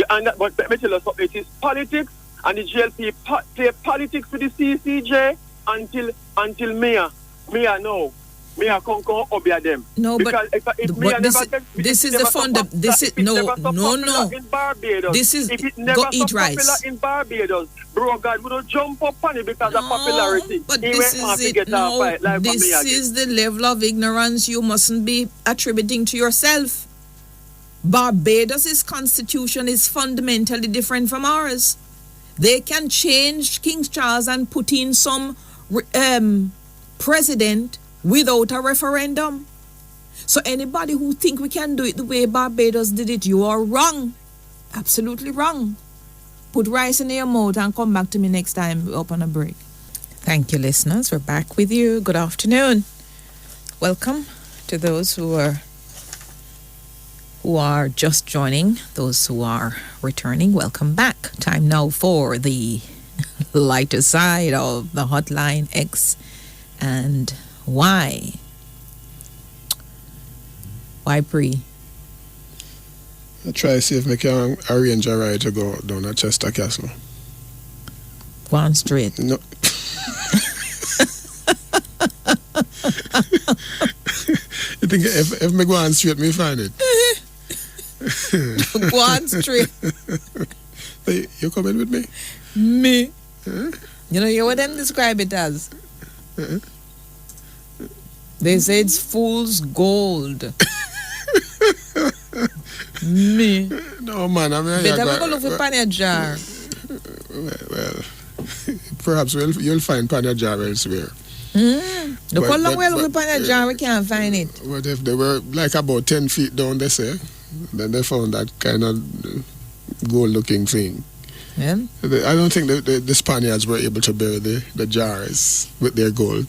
But let me tell you something. It is politics, and the GLP play politics with the CCJ until Mia no. Me I can't obey them. No, because but this is the fund. This is no. In Barbados, this is if it never go eat so rice. Popular in Barbados, bro, God, we don't jump up on it because of popularity. But this is it. No, this is the level of ignorance you mustn't be attributing to yourself. Barbados' constitution is fundamentally different from ours. They can change King Charles and put in some president without a referendum. So anybody who think we can do it the way Barbados did it, you are wrong. Absolutely wrong. Put rice in your mouth and come back to me next time we're up on a break. Thank you, listeners. We're back with you. Good afternoon. Welcome to those who are just joining, those who are returning. Welcome back. Time now for the lighter side of the Hotline X and Y. Why Pre? I try to see if I can arrange a ride to go down to Chester Castle. Go on straight. No. You think if I go on straight, me find it? Go on straight. Hey, you coming with me? Me? You know what them describe it as? They say it's fool's gold. Me. No, man. I mean, better we go look for Panya Jar. Well, perhaps you'll find Panya Jar elsewhere. Look how long we look for Panya Jar, we can't find it. But if they were like about 10 feet down, they say, then they found that kind of gold-looking thing. Yeah. I don't think the Spaniards were able to bury the jars with their gold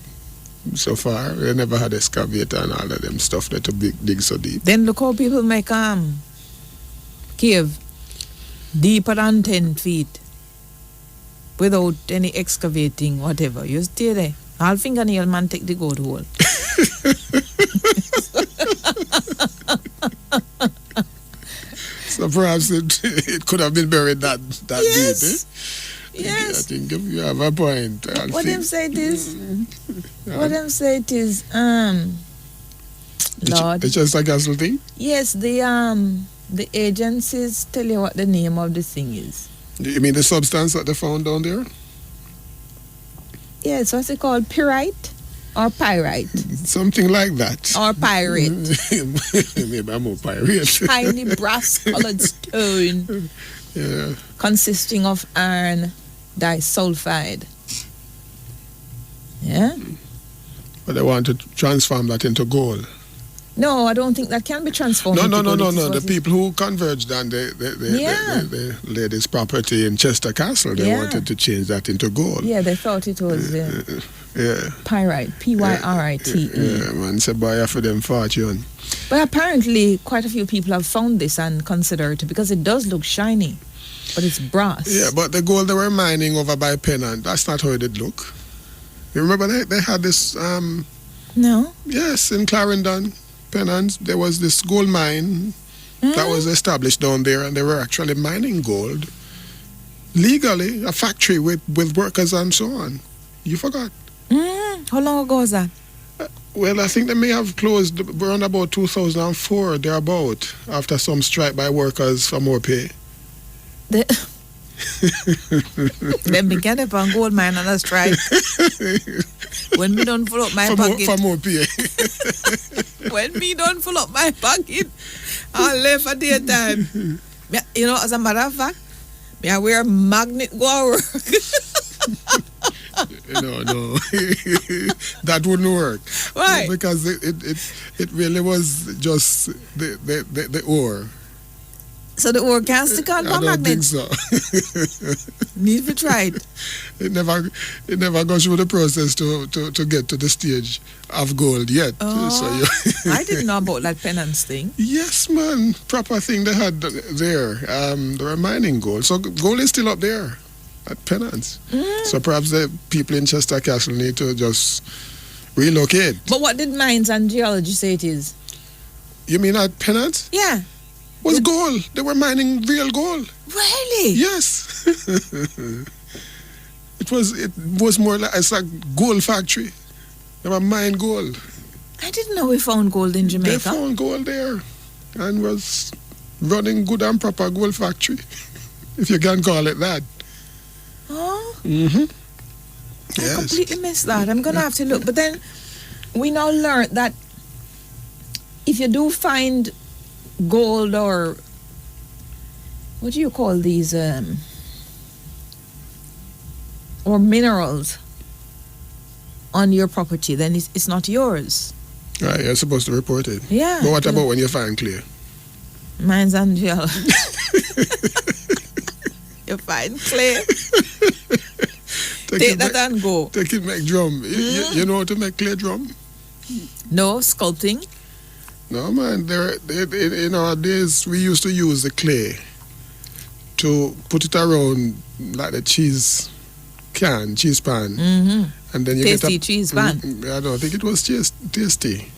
so far. They never had excavator and all of them stuff that to dig so deep. Then look how people make cave deeper than 10 feet without any excavating, whatever. You stay there. All fingernail man take the gold hole. So perhaps it could have been buried that yes. deep, eh? Yes. I think you have a point. What them say it is? What them say it is? Lord. It's just a castle thing? Yes, the The agencies tell you what the name of the thing is. You mean the substance that they found down there? Yes, what's it called? Pyrite or pyrite? Something like that. Or pirate. Maybe I'm more pirate. Tiny brass-colored stone. Yeah. Consisting of iron disulfide. Yeah? But they want to transform that into gold. No, I don't think that can be transformed. No. into gold. The people who converged and they laid this property in Chester Castle, they wanted to change that into gold. Yeah, they thought it was pyrite, P-Y-R-I-T-E. Yeah, man, say buy for them fortune. But apparently, quite a few people have found this and consider it because it does look shiny, but it's brass. Yeah, but the gold they were mining over by Pennant, that's not how it did look. You remember they had this... No. Yes, in Clarendon, Pennant, there was this gold mine that was established down there, and they were actually mining gold legally, a factory with workers and so on. You forgot. How long ago was that? Well, I think they may have closed around about 2004, thereabout, after some strike by workers for more pay. Then we get up on gold mine on a strike. When we don't fill up my pocket. For more pay. When we don't fill up my pocket, I'll leave for daytime. You know, as a matter of fact, I wear a magnet go work. No. That wouldn't work. Why? No, because it really was just the ore. So the ore can't stick on I don't magnet? think so. Need to try it. It never goes through the process to get to the stage of gold yet. Oh, So I didn't know about that penance thing. Yes, man. Proper thing they had there. They were mining gold. So gold is still up there at Pennant. So perhaps the people in Chester Castle need to just relocate. But what did mines and geology say it is? You mean at Pennant? Yeah. Was gold. They were mining real gold. Really? Yes. It was more like it's a gold factory. They were mining gold. I didn't know we found gold in Jamaica. They found gold there and was running good and proper gold factory, if you can call it that. Oh. Yes. I completely missed that. I'm going to have to look. But then we now learned that if you do find gold or what do you call these or minerals on your property, then it's not yours. Right, you're supposed to report it. Yeah. But what about when you find clear? Mines and gel. You find clay. Take that and go. Take it, make drum. You know how to make clay drum? No, sculpting. No, man. In our days, we used to use the clay to put it around like the cheese pan. And then you tasty get cheese pan. I don't think it was tasty.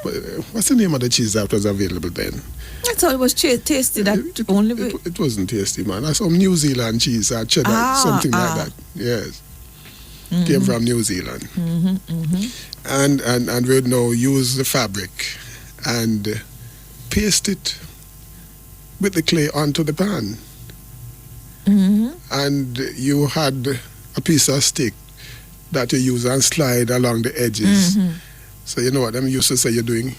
But what's the name of the cheese that was available then? I thought it was tasty. It wasn't tasty, man. That's some New Zealand cheese or cheddar, something like that. Yes. Came from New Zealand. And we'd now use the fabric and paste it with the clay onto the pan. And you had a piece of stick that you use and slide along the edges. So you know what them used to say you're doing?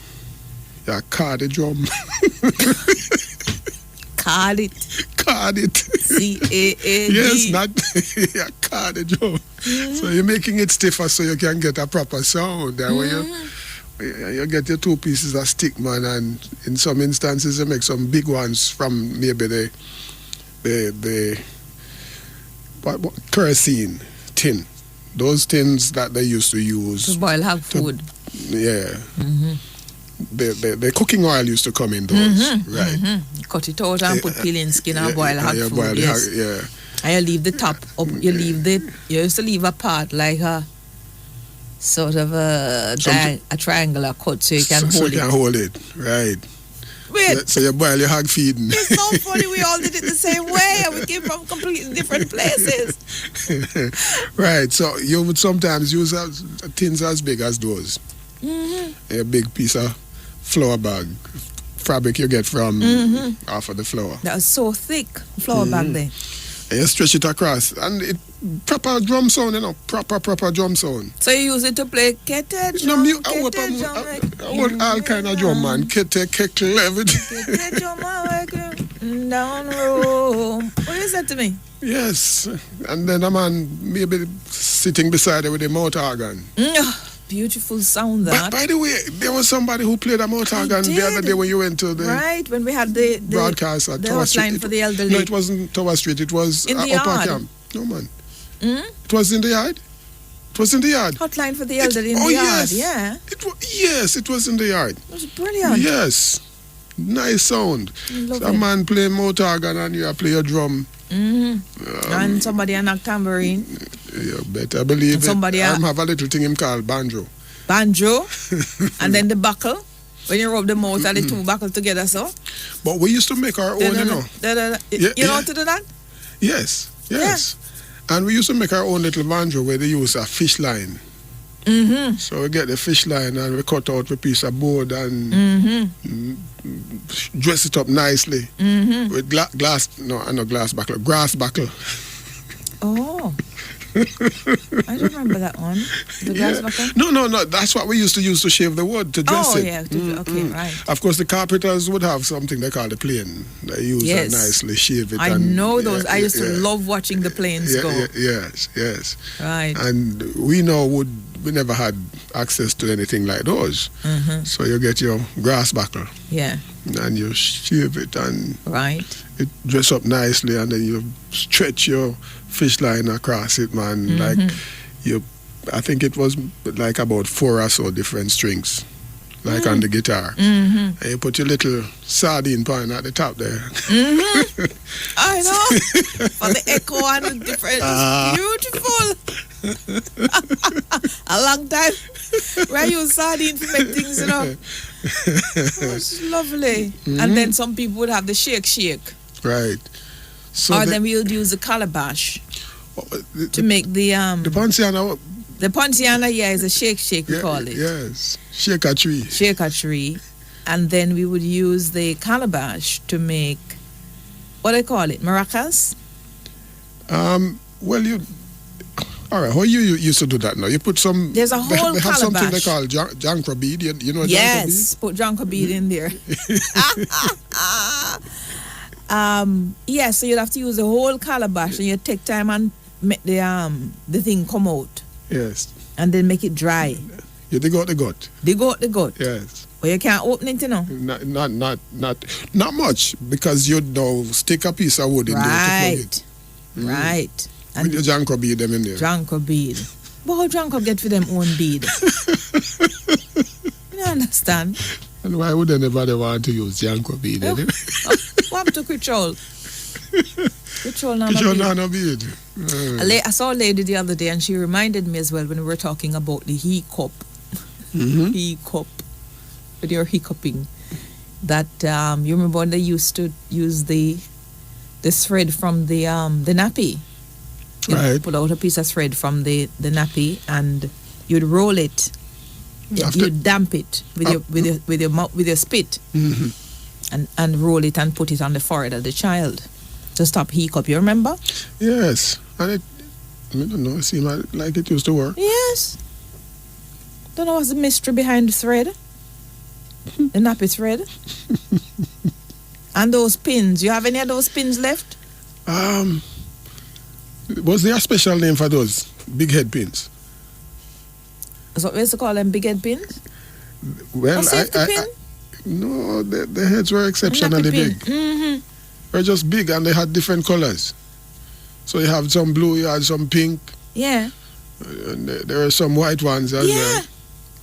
You're card the drum. Card it. C-A-A-D. Yes, not card the drum. So you're making it stiffer so you can get a proper sound. And when you get your two pieces of stick, man, and in some instances you make some big ones from maybe the kerosene tin. Those tins that they used to use to boil hog food. The cooking oil used to come in those, right? Cut it out and put peeling skin and boil hog food. Boil yes. And you leave the top up. You used to leave a part like a sort of a triangular cut so you can hold it. So you can hold it, right? Wait. So you boil your hog feeding. It's so funny. We all did it the same way, and we came from completely different places. Right. So you would sometimes use tins as big as those. A big piece of flour bag fabric you get from off of the flour. That was so thick, flour back there. And you stretch it across, and it proper drum sound, you know, proper drum sound. So you use it to play kete drum, I want all kind of drum, man. Kete, kekle, everything. Kete drum, down road. What is that to me? Yes, and then a man maybe sitting beside her with a mouth organ. Beautiful sound that. By the way, there was somebody who played a mouth organ the other day when you went to the when we had the broadcast at Tower Street. Hotline for the elderly. No, it wasn't Tower Street. It was in the Upper yard. Camp. No, man. It was in the yard. It was in the yard. Hotline for the elderly in the yard. Yeah. Yes, it was in the yard. It was brilliant. Yes. Nice sound. So a man play mouth organ and you play a drum. And somebody a knock tambourine. You better believe and somebody it. I have a little thing him called banjo. Banjo. And then the buckle. When you rub the mouth and the two buckle together, so. But we used to make our own, you know. You know how to do that? Yes. And we used to make our own little banjo where they use a fish line. So we get the fish line and we cut out a piece of board and dress it up nicely with grass buckle. Oh. I don't remember that one. The grass buckle? No. That's what we used to use to shave the wood, to dress it. Oh, yeah. Okay, right. Of course, the carpenters would have something they call the plane. They use it nicely, shave it. I know those. I used to love watching the planes go. Yes. Right. And we never had access to anything like those. So you get your grass buckle. Yeah. And you shave it and it dress up nicely, and then you stretch your fish line across it, man. Like I think it was like about 4 or so different strings, like on the guitar. And you put your little sardine pan at the top there. I know. For the echo and the different. Beautiful. A long time. Where you sardine to make things, you know. It was lovely. And then some people would have the shake. Right. So or then we would use the calabash to make the ponciana. The ponciana, is a shake we call it. Yes, shake a tree. And then we would use the calabash to make, what do they call it, maracas? Well, all right, how you used to do that now? You put some... There's a whole they have calabash. something they call janko bead. You know yes, janko bead? Put janko bead in there. So you'd have to use a whole calabash and you take time and make the thing come out. Yes. And then make it dry. You dig out the gut. Yes. But you can't open it, you know. Not much, because you'd now stick a piece of wood in there to plug it. Right. And with your janko bead them in there. Janko bead. But how janko get for them own bead? You understand? And why would anybody want to use janko bead? What happened to Krichol? Krichol nano bead. I saw a lady the other day and she reminded me as well when we were talking about the hiccup. Hiccup. With your hiccuping. That you remember when they used to use the thread from the nappy. You'd pull out a piece of thread from the nappy and you'd roll it. You'd damp it with your spit, and roll it and put it on the forehead of the child to stop hiccup. You remember? Yes, and I don't know. It seemed like it used to work. Yes. Don't know what's the mystery behind the thread, the nappy thread, and those pins. You have any of those pins left? Was there a special name for those big head pins? So we used to call them big head pins? Well, no, the heads were exceptionally big. They're just big and they had different colors. So you have some blue, you had some pink. Yeah. And there are some white ones as well.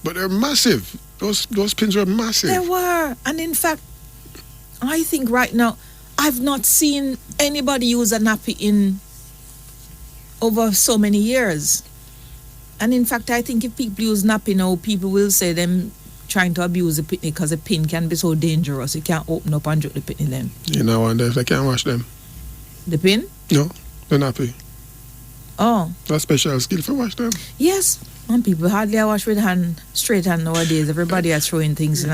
But they're massive. Those pins were massive. They were. And in fact, I think right now, I've not seen anybody use a nappy in over so many years. And in fact, I think if people use nappy now, people will say them trying to abuse the pitney because the pin can be so dangerous. You can't open up and drop the pitney then. You know, wonder if they can't wash them. The pin? No, the nappy. Oh. That's special skill for wash them. Yes. And people hardly wash with straight hand nowadays. Everybody is throwing things in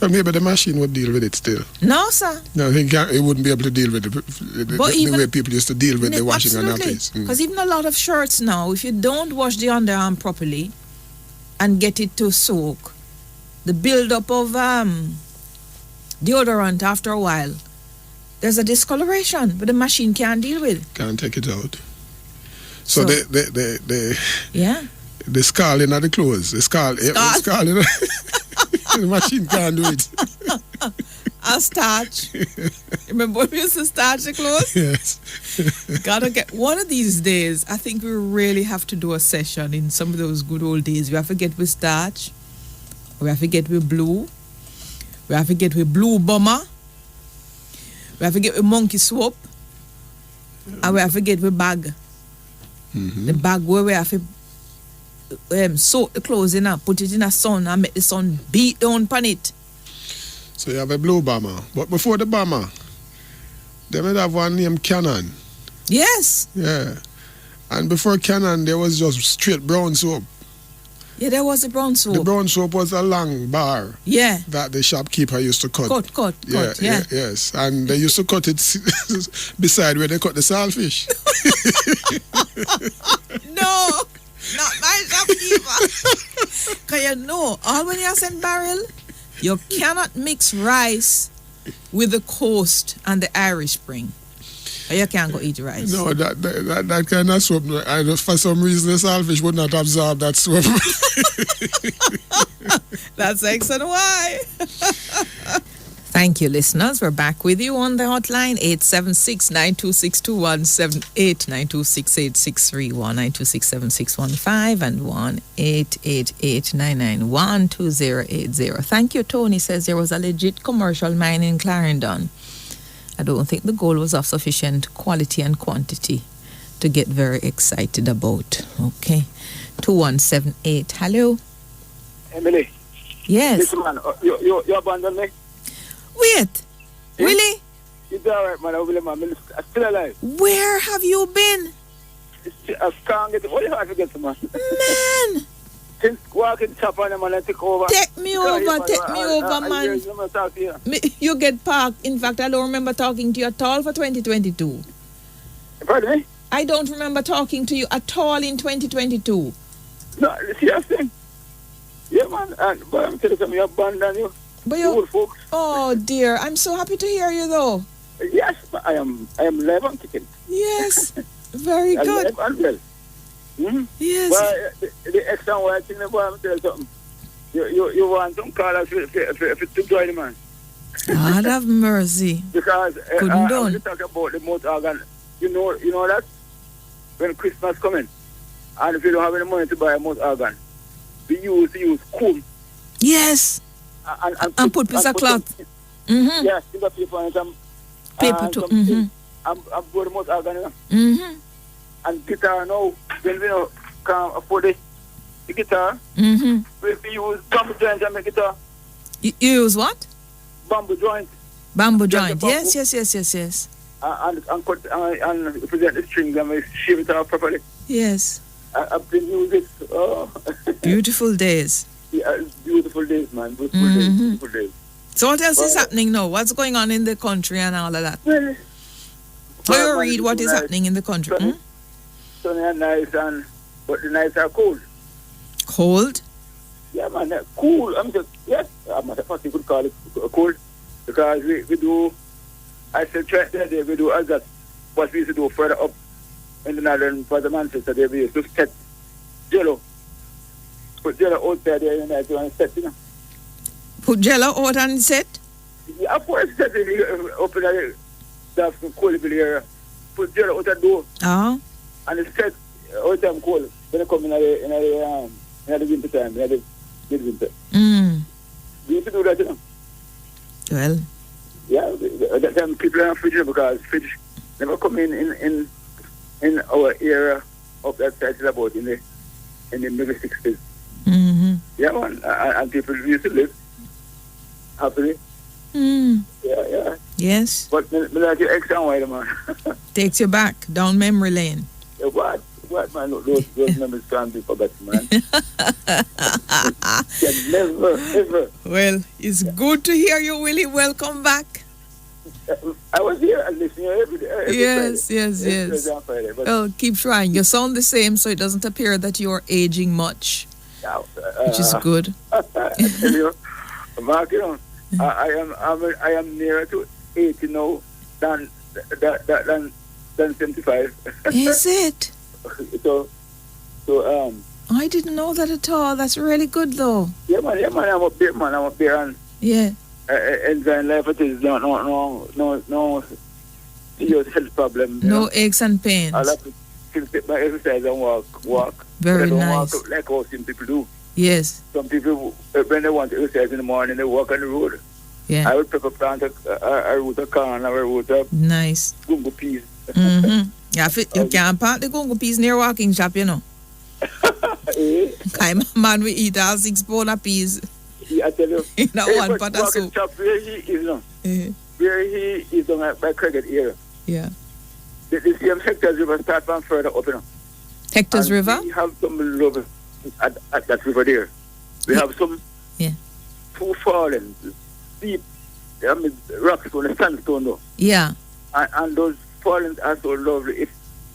Well, maybe the machine would deal with it still. No, sir. No, it wouldn't be able to deal with the way people used to deal with the washing and nappies. Because even a lot of shirts now, if you don't wash the underarm properly and get it to soak, the build-up of deodorant after a while, there's a discoloration, but the machine can't deal with. Can't take it out. So the scarling of the clothes, the scarling, the machine can't do it. I'll starch. Remember when we used to starch the clothes? Yes. Gotta get one of these days. I think we really have to do a session in some of those good old days. We have to get with starch. We have to get with blue. We have to get with blue bomber. We have to get with monkey soap. And we have to get with bag. The bag where we have to soak the clothes in and put it in the sun and make the sun beat down upon it. So you have a blue bomber. But before the bomber, they might have one named Canon. Yes. Yeah. And before Canon, there was just straight brown soap. Yeah, there was a brown soap. The brown soap was a long bar. Yeah. That the shopkeeper used to cut. Cut. Yes. And they used to cut it beside where they cut the saltfish. No, not my shopkeeper. Because you know, all when you send barrel, you cannot mix rice with the coast and the Irish Spring. Or you can't go eat rice. No, that kind of soap, for some reason the saltfish would not absorb that soap. That's X and Y. Thank you, listeners. We're back with you on the hotline, 876-926-2178, 926-8631, 926-7615, and 1-888-991-2080. Thank you, Tony says there was a legit commercial mine in Clarendon. I don't think the gold was of sufficient quality and quantity to get very excited about. Okay. 2178. Hello. Emily. Yes. Listen, man, you abandoned me? Wait. Yeah. Really? It's all right, man. I'm still alive. Where have you been? I can't get... What do you have to get to, man? Man. Since walking top on them and I take over. Take me over, man. You get parked. In fact, I don't remember talking to you at all for 2022. Pardon me? I don't remember talking to you at all in 2022. No, see that thing? Yeah, man. But I'm telling you, I abandoned you. But you... Folks. Oh, dear. I'm so happy to hear you, though. Yes, I am live and kicking. Yes. Very good. I'm live and well. Mm-hmm. Yes. But the extra white thing, I'm tell you something. You want some call us to join the man. God have mercy. Because couldn't done. When you talk about the mouth organ, you know that when Christmas coming, and if you don't have any money to buy a mouth organ, we use comb. Yes. And put piece of cloth. Mm-hmm. Yes, piece of paper and some paper too. Mm-hmm. And go to the mouth organ. Mm-hmm. And guitar now, when we can't afford the guitar, we use bamboo joint and make guitar. You use what? Bamboo joint. Bamboo joint. Yes. And cut and present the strings and we shave it out properly. Yes. I've been using it. Oh. Beautiful days. Yeah, beautiful days, man. Beautiful days. So what else is happening now? What's going on in the country and all of that? Well, you read what is happening in the country. Sunny and nice, but the nights are cold. Cold? Yeah, man, cool. I'm just, yes, I'm not a fucking good call it cold. Because we do, I said, try there, we do as that, what we used to do further up in the northern part of Manchester, there we used to set jello. Put jello out there in the night and set, you know. Put jello out and set? Yeah, of course, set it up in the cold area. Put jello out the door. Uh-huh. And it's set all the time cold when it come in the winter time, in the mid-winter. We used to do that, you know. Well. Yeah, that time people are fridge because fridge never come in our area of that side about in the middle 60s. Mm-hmm. Yeah, man, and people used to live happily. Yeah. Yes. But me like your X and Y, man. Takes you back down memory lane. What what, man? Those memories can't be forgotten, man. Can never. Well, it's good to hear you, Willie. Welcome back. I was here and listening every day. Yes. Friday, but Well, keep trying. You sound the same, so it doesn't appear that you're aging much, which is good. I tell you, Mark, I am nearer to 80 now than 75. Is it? So I didn't know that at all. That's really good, though. Yeah, man. I'm up there, and yeah. Enjoying life. It is no serious health problem. No aches and pains. I like to still take my exercise and walk. Very but I don't nice. Walk like how some people do. Yes. Some people, when they want to exercise in the morning, they walk on the road. Yeah. I would pick up plant a root of corn or a root of nice gungo peas. Mm-hmm. Yeah, you can't plant the gungo peas near walking shop, you know. I'm a man we eat all 6 pound of peas. Yeah, I tell you. In one pot of soup. Shop where he is now. Where he is on by Credit area. Yeah. The same Hector's River start from further up, you know. Hector's River? We have some love at that river there. We have some 2 fallen, deep, rocks on the sandstone though. Yeah. And those fallen are so lovely.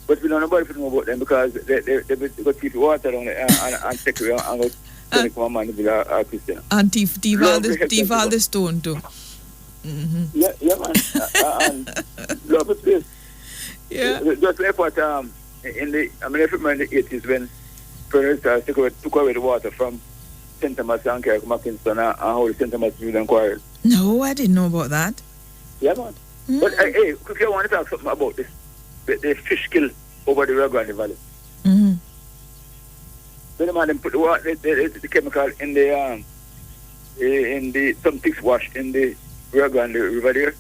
But we don't know about them because they got keep water on and take it and go take one man to be a Christian. And thief all the stone too. Mm-hmm. Yeah, man. And love the place. Yeah. Just like what I remember in the 80s when Predators took away the water from St. Thomas and Kirk Mackinston and how the St. Thomas Building Quarry. No, I didn't know about that. Yeah, man. But hey, quickly, I want to talk something about this. The fish kill over the Rio Grande Valley. Mm-hmm. Then the man put the chemical in the some things wash in the Rio Grande River there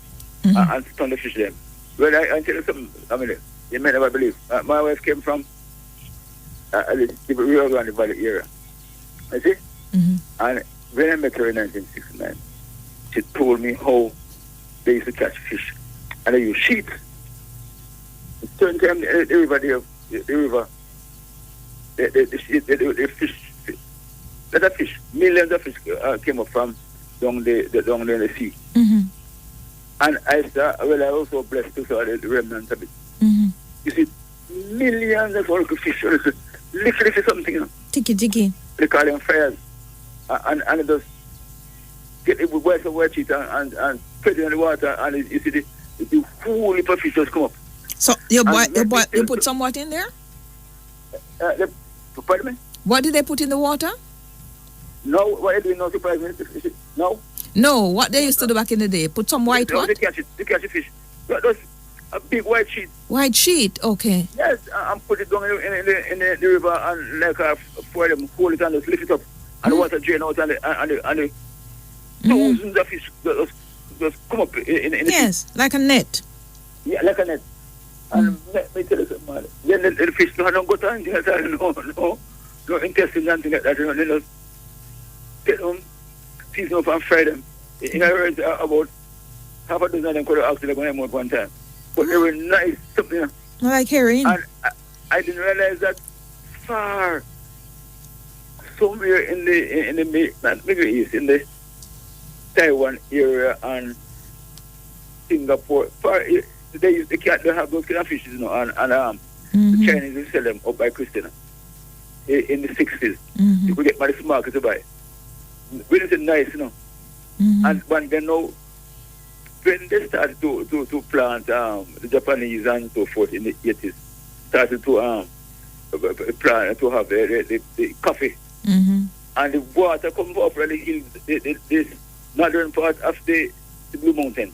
and stun the fish there. Well, I tell you something. You may never believe. My wife came from the Rio Grande Valley area. You see? Mm-hmm. And when I met her in 1969, she told me how they used to catch fish. And they use sheets. Certain time the river the fish, lot of fish, millions of fish came up from down the sea. Mm-hmm. And I also blessed to saw the remnants of it. Mm-hmm. You see, millions of little fish, little something, you know. Ticky. They call them fires. And it does get it with white sheet and put it in the water, and you see the whole heap of fish just come up. So you put some what in there? Pardon me? What did they put in the water? No, what they do no surprise me. No, what they used to do back in the day? Put some white what? They catch the fish. That's a big white sheet. White sheet, okay. Yes, and put it down in the river and like for them hold it and just lift it up and the water drain out and the thousands of fish just come up in the yes, fish. like a net. Yeah, like a net. And let me tell you something, man. Then the fish don't go to anything at all, no intestines and things like that. They just get them, season up and fry them. In other words, about half a dozen of them could have actually gone out one time. But they were nice, something. Like heroin. And I didn't realize that far, somewhere in the Middle East, in the Taiwan area and Singapore, far, they have those kind of fishes, you know, and the Chinese will sell them up by Christina in the 60s. Mm-hmm. You could get money from market to buy. Really nice, you know. Mm-hmm. And when they know, when they started to plant the Japanese and so forth in the 80s, started to plant to have the coffee. Mm-hmm. And the water come up from the hills, this northern part of the Blue Mountain.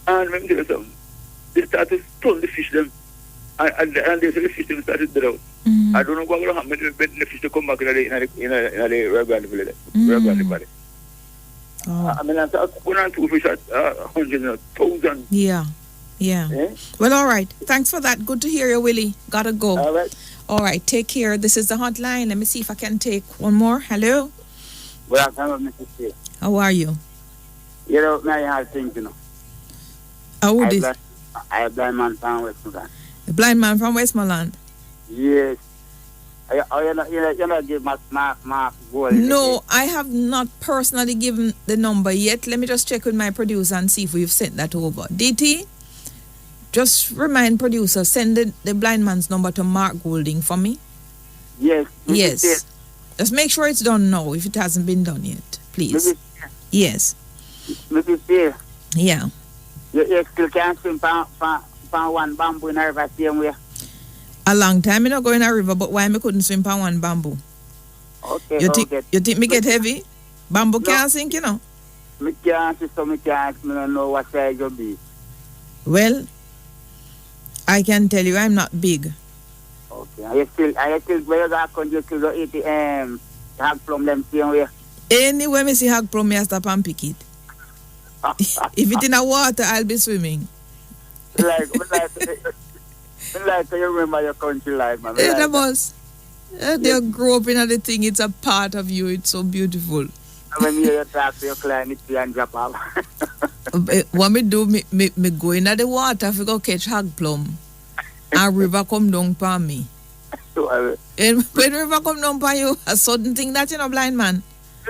And let me tell you something, they started to stun the fish them, and they said the fish them started to dead out. Mm-hmm. I don't know what will happen when the fish to come back in the Rio Grande Valley. Oh. I mean, I thought 1 or 2 fish at 100,000. Yeah. Well, all right. Thanks for that. Good to hear you, Willie. Gotta go. All right. Take care. This is the hotline. Let me see if I can take one more. Hello. Good afternoon, Mrs. Steele. How are you? You know, now you have things, you know. How would it? I have blind man from West Sudan. The blind man from Westmoreland. Yes. You're not give Mark Gold. No, I have not personally given the number yet. Let me just check with my producer and see if we've sent that over. DT, just remind producer, send the blind man's number to Mark Golding for me. Yes. Yes. Just make sure it's done now if it hasn't been done yet, please. Yes. Mrs. Yeah. You still can't swim from one bamboo in a river same way. A long time I not go in a river, but why me couldn't swim on one bamboo? Okay, You think me get heavy? Bamboo can't sink, you know? Me can't, so me can't, me don't know what size you'll be. Well, I can tell you I'm not big. Okay, I still, where you go, you still eat the hog plum them same way. Anywhere me see hog plum, me I stop and pick it. If it's in the water, I'll be swimming. like you remember your country life, man. Yeah, that was. They grow up in the thing. It's a part of you. It's so beautiful. When you talk to your client, it's and drop off. What me do, me go in the water if I go catch hog plum. And river come down upon me. And when river come down upon you, a sudden thing that you know, blind man.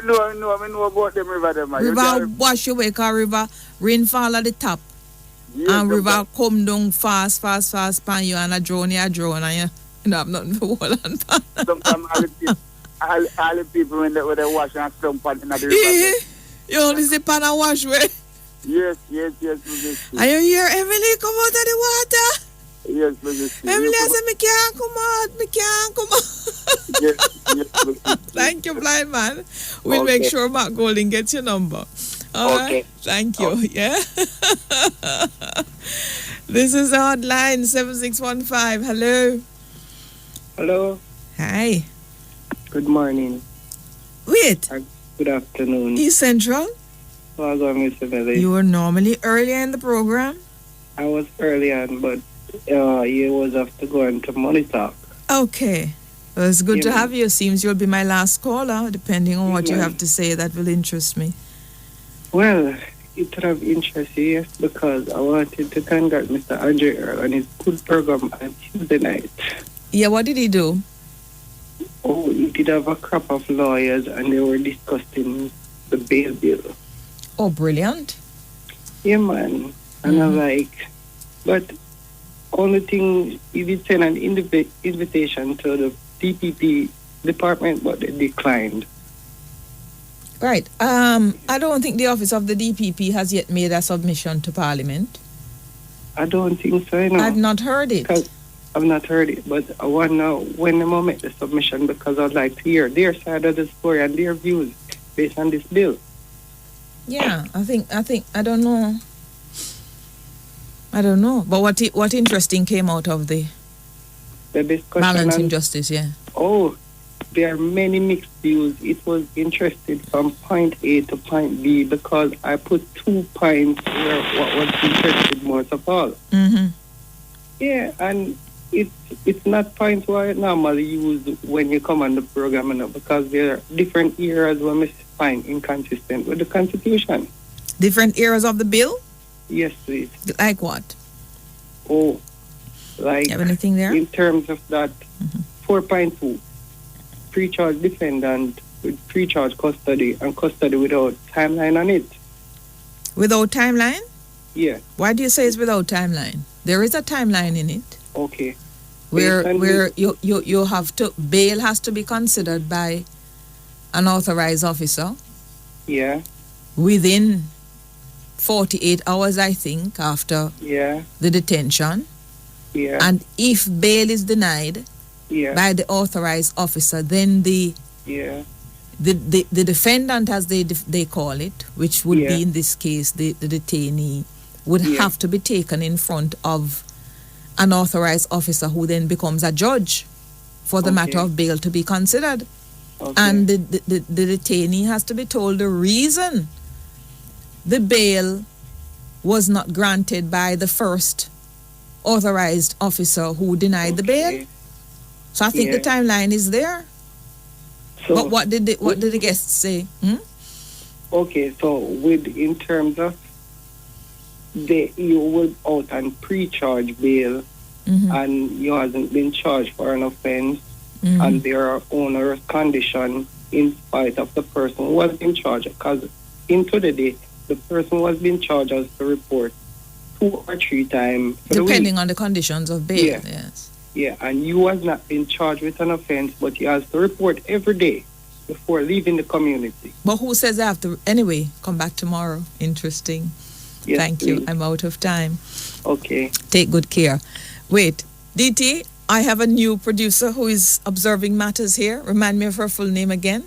No, I know about them river. Them, river wash away, because river rain fall at the top. Yes, and river come down fast upon you, and a drone, and you have nothing to hold on. Sometimes all the people when they wash and stump in the river. You only see pan and wash way. Yes. Are you hear Emily come out of the water? Yes, Emily said, me can't come out. Yes. Thank you, blind man. We'll make sure Mark Golding gets your number. All right. Thank you. Yeah. This is the hotline 7615. Hello. Hello. Hi. Good morning. Wait. Good afternoon. East Central? You were normally earlier in the program? I was early on, but you was have to go into Money Talk. Okay. Well, it's good to have you. Seems you'll be my last caller, depending on what you have to say. That will interest me. Well, it would have interest you, yes, because I wanted to contact Mr. Andre Earl on his good program on Tuesday night. Yeah, what did he do? Oh, he did have a crop of lawyers and they were discussing the bail bill. Oh, brilliant. Yeah, man. And I'm like, but only thing, he did send an invitation to the DPP department, but they declined. Right. I don't think the office of the DPP has yet made a submission to Parliament. I don't think so, you know. I've not heard it. I've not heard it, but I want to know when they will make the submission, because I'd like to hear their side of the story and their views based on this bill. Yeah, I think I don't know. But what interesting came out of the discussion balancing justice, yeah. Oh, there are many mixed views. It was interested from point A to point B, because I put 2 points where what was interested most of all. Mm-hmm. Yeah, and it's not points where I normally use when you come on the program, you know, because there are different areas where we find inconsistent with the Constitution. Different areas of the bill? Yes, please. Like what? Oh, like you have anything there? In terms of that, 4.2, pre-charge defendant with pre-charge custody and custody without timeline on it. Without timeline? Yeah. Why do you say it's without timeline? There is a timeline in it. Okay. Where you have to, bail has to be considered by an authorized officer. Yeah. Within 48 hours, I think, after the detention. Yeah. And if bail is denied by the authorized officer, then the defendant, as they call it, which would be in this case the detainee, would have to be taken in front of an authorized officer, who then becomes a judge for the matter of bail to be considered. Okay. And the detainee has to be told the reason the bail was not granted by the first authorized officer who denied the bail. So I think the timeline is there. So but what did the guests say? Okay, so in terms of you will out on pre-charge bail and you hasn't been charged for an offense, and there are onerous conditions in spite of the person who was in charge. Because into the day, the person who has been charged has to report 2 or 3 times. Depending on the conditions of bail, yes. Yeah, and you has not been charged with an offense, but he has to report every day before leaving the community. But who says I have to? Anyway, come back tomorrow. Interesting. Yes, Thank you. please. I'm out of time. Okay. Take good care. Wait, DT, I have a new producer who is observing matters here. Remind me of her full name again.